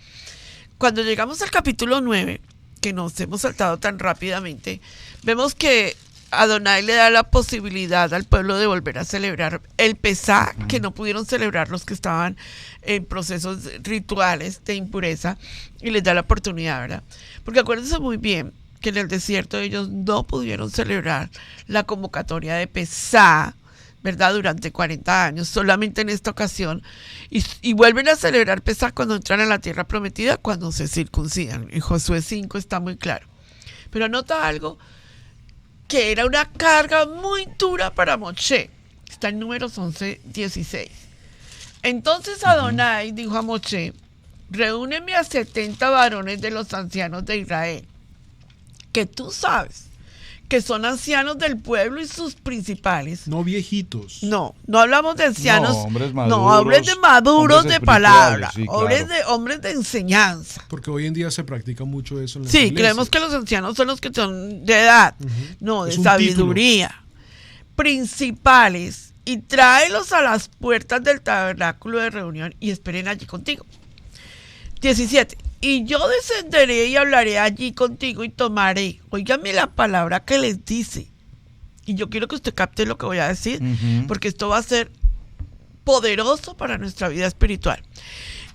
cuando llegamos al capítulo 9, que nos hemos saltado tan rápidamente, vemos que Adonai le da la posibilidad al pueblo de volver a celebrar el Pesá, que no pudieron celebrar los que estaban en procesos rituales de impureza, y les da la oportunidad, ¿verdad? Porque acuérdense muy bien que en el desierto ellos no pudieron celebrar la convocatoria de Pesá, ¿verdad? Durante 40 años, solamente en esta ocasión, y vuelven a celebrar Pesá cuando entran a la tierra prometida, cuando se circuncidan. En Josué 5 está muy claro. Pero nota algo, que era una carga muy dura para Moshe. Está en Números 11:16. Entonces Adonai dijo a Moshe: reúneme a 70 varones de los ancianos de Israel, que tú sabes que son ancianos del pueblo y sus principales. No viejitos. No hablamos de ancianos. No, hombres maduros. No, hombres de maduros hombres de palabra. sí, Hombres de enseñanza. Porque hoy en día se practica mucho eso en las Sí, iglesias. creemos que los ancianos son los que son de edad. No, de Es un sabiduría. Principales, y tráelos a las puertas del tabernáculo de reunión y esperen allí contigo. 17. Y yo descenderé y hablaré allí contigo y tomaré. Óigame la palabra que les dice. Y yo quiero que usted capte lo que voy a decir, porque esto va a ser poderoso para nuestra vida espiritual.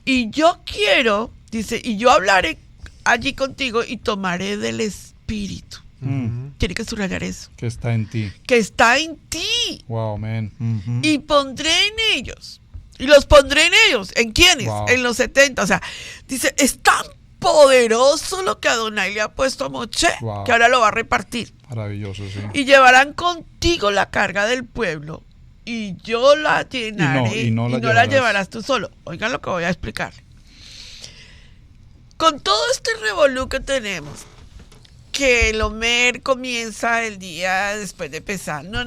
Y yo quiero, dice, y yo hablaré allí contigo y tomaré del Espíritu. Tiene que subrayar eso. Que está en ti. Que está en ti. Wow, man. Y pondré en ellos. Y los pondré en ellos. ¿En quiénes? Wow. En los 70. O sea, dice, es tan poderoso lo que Adonai le ha puesto a Moshe, Wow. que ahora lo va a repartir. Maravilloso, sí. Y llevarán contigo la carga del pueblo, y yo la llenaré, Y no la la llevarás tú solo. Oigan lo que voy a explicar. Con todo este revolú que tenemos, que el Omer comienza el día después de Pesá. No,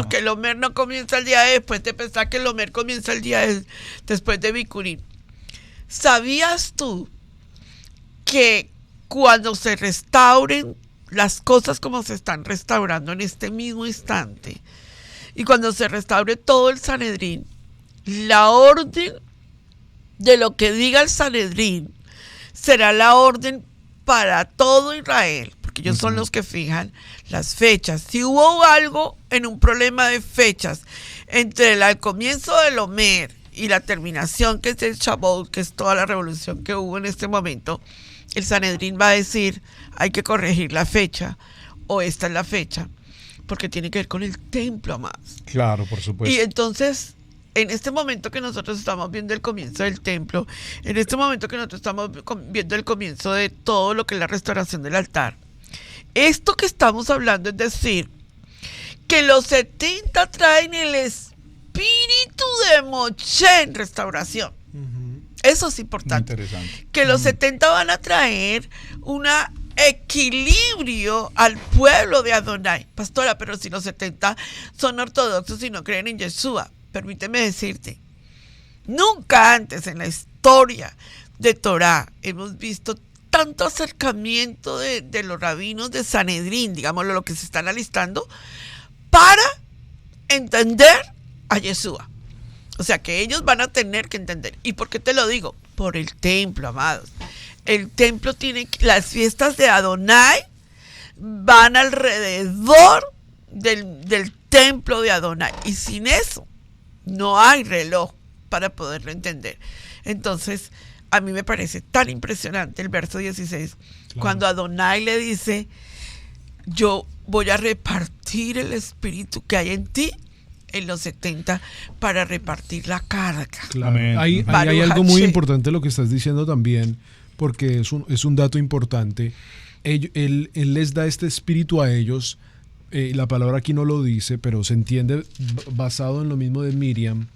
que el Omer no comienza el día después de Pesá, que el Omer comienza el día después de Bikurim. ¿Sabías tú que cuando se restauren las cosas como se están restaurando en este mismo instante, y cuando se restaure todo el Sanedrín, la orden de lo que diga el Sanedrín será la orden para todo Israel, porque ellos son los que fijan las fechas? Si hubo algo en un problema de fechas entre el comienzo del Omer y la terminación, que es el Shavuot, que es toda la revolución que hubo en este momento, el Sanedrín va a decir, hay que corregir la fecha, o esta es la fecha, porque tiene que ver con el templo, amados. Claro, por supuesto. Y entonces, en este momento que nosotros estamos viendo el comienzo del templo, en este momento que nosotros estamos viendo el comienzo de todo lo que es la restauración del altar, esto que estamos hablando es decir, que los 70 traen el espíritu de Moshe en restauración. Eso es importante. Muy interesante. Que los 70 van a traer un equilibrio al pueblo de Adonai. Pastora, pero si los 70 son ortodoxos y no creen en Yeshua, permíteme decirte, nunca antes en la historia de Torah hemos visto tanto acercamiento de los rabinos de Sanedrín, digámoslo, lo que se están alistando, para entender a Yeshua. O sea que ellos van a tener que entender. ¿Y por qué te lo digo? Por el templo, amados. El templo tiene, las fiestas de Adonai van alrededor del templo de Adonai. Y sin eso no hay reloj para poderlo entender. Entonces, a mí me parece tan impresionante el verso 16, cuando Adonai le dice, yo voy a repartir el espíritu que hay en ti en los 70 para repartir la carga. Claro. Amén. Hay algo muy importante lo que estás diciendo también, porque es un dato importante. Él les da este espíritu a ellos. La palabra aquí no lo dice, pero se entiende basado en lo mismo de Miriam,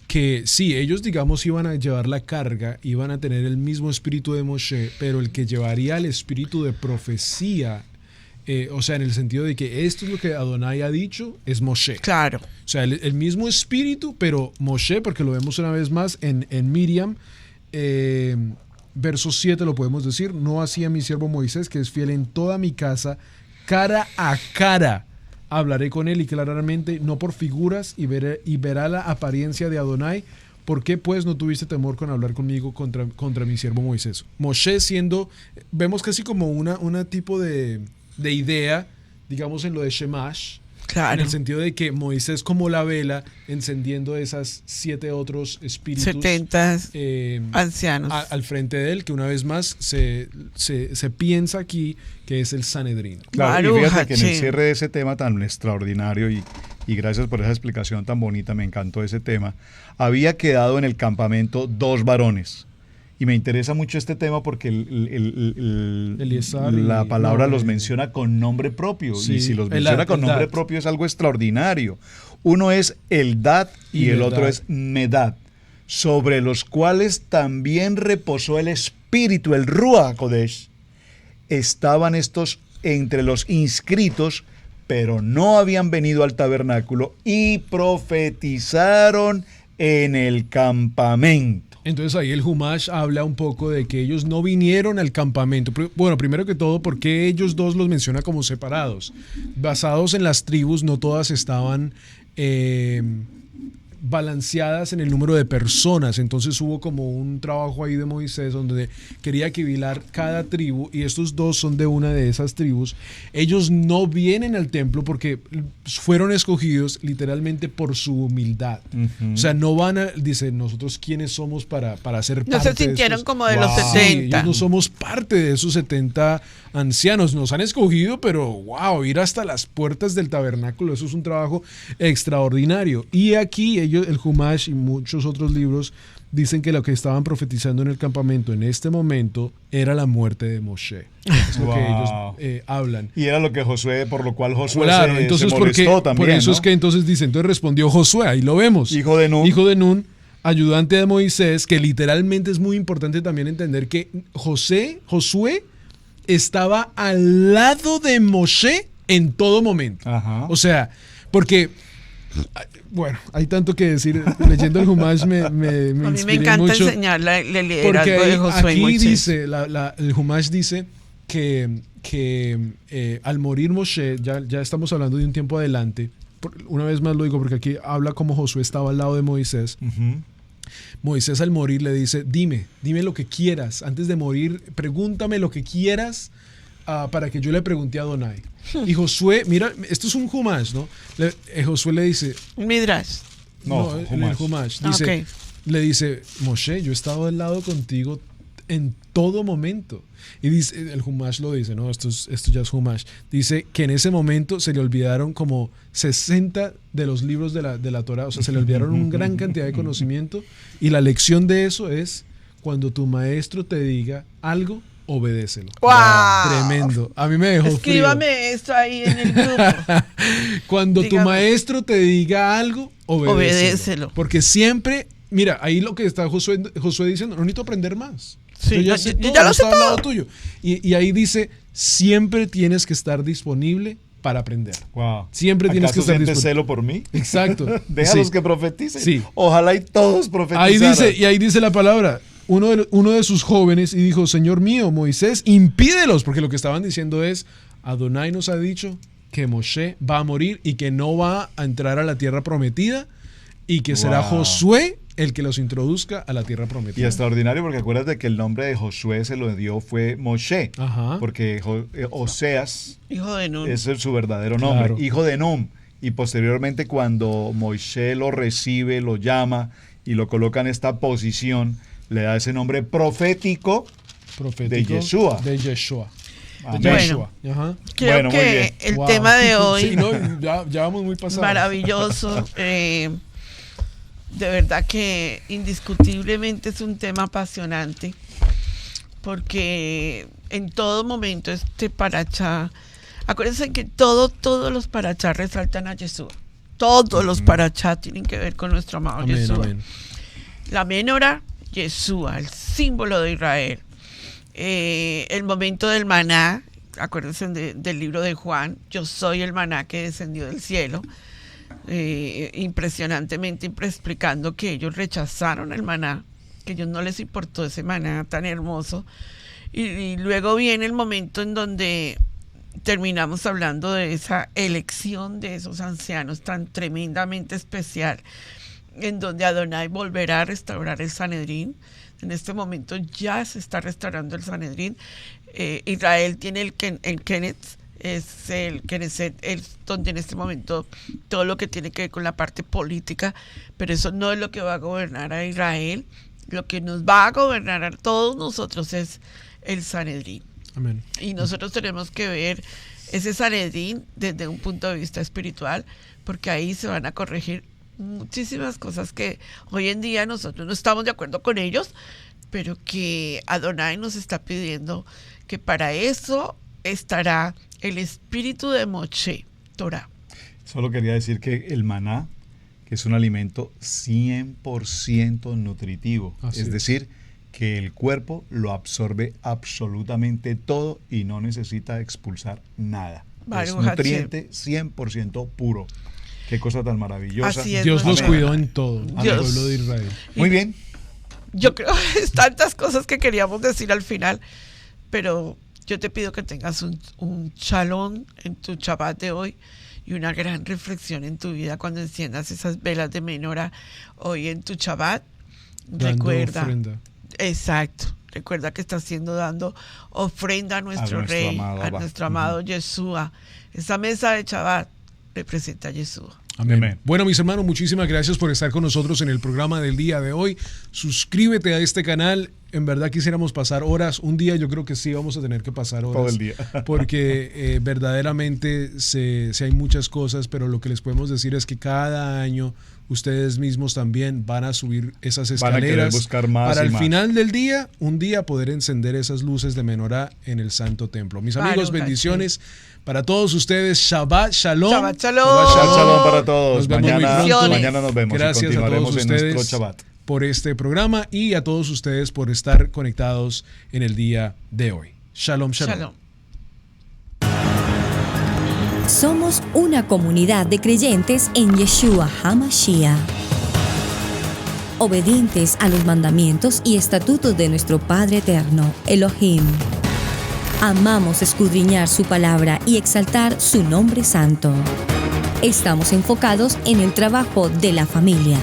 que sí, ellos digamos iban a llevar la carga, iban a tener el mismo espíritu de Moshe, pero el que llevaría el espíritu de profecía, o sea, en el sentido de que esto es lo que Adonai ha dicho, es Moshe. Claro. O sea, el mismo espíritu, pero Moshe, porque lo vemos una vez más en Miriam, verso 7 lo podemos decir, no así a mi siervo Moisés, que es fiel en toda mi casa, cara a cara hablaré con él y claramente, no por figuras, y verá la apariencia de Adonai. ¿Por qué pues no tuviste temor con hablar conmigo contra mi siervo Moisés? Moshe vemos casi como una tipo de idea, digamos en lo de Shemash, Claro. en el sentido de que Moisés como la vela encendiendo esas 7 otros espíritus 70 ancianos. al frente de él, que una vez más se piensa aquí que es el Sanedrín. Claro, y Baruch fíjate que en el Hashem. cierre de ese tema tan extraordinario y gracias por esa explicación tan bonita, me encantó ese tema, había quedado en el campamento 2 varones. Y me interesa mucho este tema porque Eliezer la palabra no, los menciona con nombre propio. Sí, y si los menciona con nombre Eldad. propio es algo extraordinario. Uno es Eldad y el otro Medad. es Medad, sobre los cuales también reposó el Espíritu, el Ruach HaKodesh. Estaban estos entre los inscritos, pero no habían venido al tabernáculo y profetizaron en el campamento. Entonces ahí el Humash habla un poco de que ellos no vinieron al campamento. Bueno, primero que todo, porque ellos dos los menciona como separados. Basados en las tribus, no todas estaban balanceadas en el número de personas. Entonces hubo como un trabajo ahí de Moisés donde quería equivilar cada tribu, y estos dos son de una de esas tribus. Ellos no vienen al templo porque fueron escogidos literalmente por su humildad. O sea, no van a, dice, nosotros quiénes somos para ser parte No se de sintieron estos? como de los Wow. Sí, 70. ellos no somos parte de esos 70 ancianos. Nos han escogido, pero wow, ir hasta las puertas del tabernáculo, eso es un trabajo extraordinario. Y aquí ellos, el Humash y muchos otros libros dicen que lo que estaban profetizando en el campamento en este momento era la muerte de Moshe. Es lo que Wow. ellos hablan. Y era lo que Josué, por lo cual Josué Claro, se entonces molestó también, por eso ¿no? es que entonces dice, entonces respondió Josué, ahí lo vemos. Hijo de Nun. Hijo de Nun, ayudante de Moisés, que literalmente es muy importante también entender que Josué estaba al lado de Moshe en todo momento. Ajá. O sea, porque, bueno, hay tanto que decir. Leyendo el Humash me A mí me inspiré encanta mucho. enseñar el Porque liderazgo de Josué y aquí Moisés. dice, el Humash dice que al morir Moshe, ya estamos hablando de un tiempo adelante, una vez más lo digo porque aquí habla como Josué estaba al lado de Moisés. Ujú. Moisés al morir le dice, dime lo que quieras, antes de morir, pregúntame lo que quieras para que yo le pregunte a Adonai. Y Josué, mira, esto es un Humash, ¿no? Josué le dice, Midrash. No, el Humash. Humash, Ah, dice, ok. le dice, Moshe, yo he estado al lado contigo en todo momento. Y dice, el Humash lo dice, ¿no? Esto ya es Humash. Dice que en ese momento se le olvidaron como 60 de los libros de la Torah, o sea, se le olvidaron una gran cantidad de conocimiento, y la lección de eso es, cuando tu maestro te diga algo, obedécelo. ¡Wow! Tremendo. A mí me dejó frío. Escríbame esto ahí en el grupo. Cuando tu Dígame. maestro te diga algo, obedécelo. Obedécelo. Porque siempre, mira, ahí lo que está Josué diciendo, no necesito aprender más. Sí, yo no, sé yo todo, ya lo sé está al lado todo. tuyo. Y ahí dice, siempre tienes que estar disponible para aprender. Wow. Siempre tienes que ¿Acaso estar sientes disponible. celo por mí? Exacto. Déjalos Sí. que profeticen. Sí. Ojalá y todos profetizaran. Ahí dice la palabra, uno de sus jóvenes, y dijo, Señor mío, Moisés, impídelos, porque lo que estaban diciendo es, Adonai nos ha dicho que Moshe va a morir y que no va a entrar a la tierra prometida, y que será Wow. Josué el que los introduzca a la tierra Y prometida. extraordinario porque acuérdate que el nombre de Josué se lo dio fue Moshe. Ajá. Porque Oseas Hijo de Nun. es su verdadero nombre, Claro. hijo de Num. Y posteriormente cuando Moisés lo recibe, lo llama y lo coloca en esta posición, le da ese nombre profético. Profético de Yeshua. De Yeshua. Amén. De Bueno. Yeshua. Ajá. Creo Bueno, muy que bien. el Wow. tema de hoy, Sí, no, ya vamos muy pasados. maravilloso. De verdad que indiscutiblemente es un tema apasionante, porque en todo momento este parachá, acuérdense que todos los parachá resaltan a Yeshua. Todos los parachá tienen que ver con nuestro amado Amén, Yeshua. amén. La menora, Yeshua, el símbolo de Israel. El momento del maná, acuérdense del libro de Juan, yo soy el maná que descendió del cielo. Impresionantemente explicando que ellos rechazaron el maná que a ellos no les importó ese maná tan hermoso. Y luego viene el momento en donde terminamos hablando de esa elección de esos ancianos tan tremendamente especial, en donde Adonai volverá a restaurar el Sanedrín. En este momento ya se está restaurando el Sanedrín. Israel tiene el Kenneth, es el Knesset, es donde en este momento todo lo que tiene que ver con la parte política, pero eso no es lo que va a gobernar a Israel. Lo que nos va a gobernar a todos nosotros es el Sanedrín. Amén. Y nosotros tenemos que ver ese Sanedrín desde un punto de vista espiritual, porque ahí se van a corregir muchísimas cosas que hoy en día nosotros no estamos de acuerdo con ellos, pero que Adonai nos está pidiendo que para eso estará el espíritu de Moshe, Torah. Solo quería decir que el maná, que es un alimento 100% nutritivo, es decir, que el cuerpo lo absorbe absolutamente todo y no necesita expulsar nada. Es nutriente 100% puro. Qué cosa tan maravillosa. Así es, Dios los Amén. cuidó en todo, al Dios. pueblo de Israel. Muy bien. Yo creo que es tantas cosas que queríamos decir al final, pero yo te pido que tengas un shalom en tu Shabbat de hoy y una gran reflexión en tu vida cuando enciendas esas velas de menorá hoy en tu Shabbat. Dando Recuerda, ofrenda. exacto, recuerda que estás dando ofrenda a nuestro Rey, amado a Abba. nuestro amado Yeshua. Esa mesa de Shabbat representa a Yeshua. Amén. Amén. Bueno, mis hermanos, muchísimas gracias por estar con nosotros en el programa del día de hoy. Suscríbete a este canal. En verdad quisiéramos pasar horas. Un día yo creo que sí vamos a tener que pasar horas. Todo el día. Porque verdaderamente hay muchas cosas, pero lo que les podemos decir es que cada año ustedes mismos también van a subir esas Van a querer escaleras buscar más para y el más. final del día, un día poder encender esas luces de menorá en el Santo Templo. Mis amigos, Baruch bendiciones para todos ustedes. Shabbat Shalom. Shabbat Shalom. Shabbat shalom para todos. Nos vemos muy Mañana, pronto. mañana nos vemos Gracias y a todos continuaremos en nuestro ustedes Shabbat. por este programa y a todos ustedes por estar conectados en el día de hoy. Shalom, shalom. Shalom. Somos una comunidad de creyentes en Yeshua HaMashiach, obedientes a los mandamientos y estatutos de nuestro Padre Eterno, Elohim. Amamos escudriñar su palabra y exaltar su nombre santo. Estamos enfocados en el trabajo de la familia.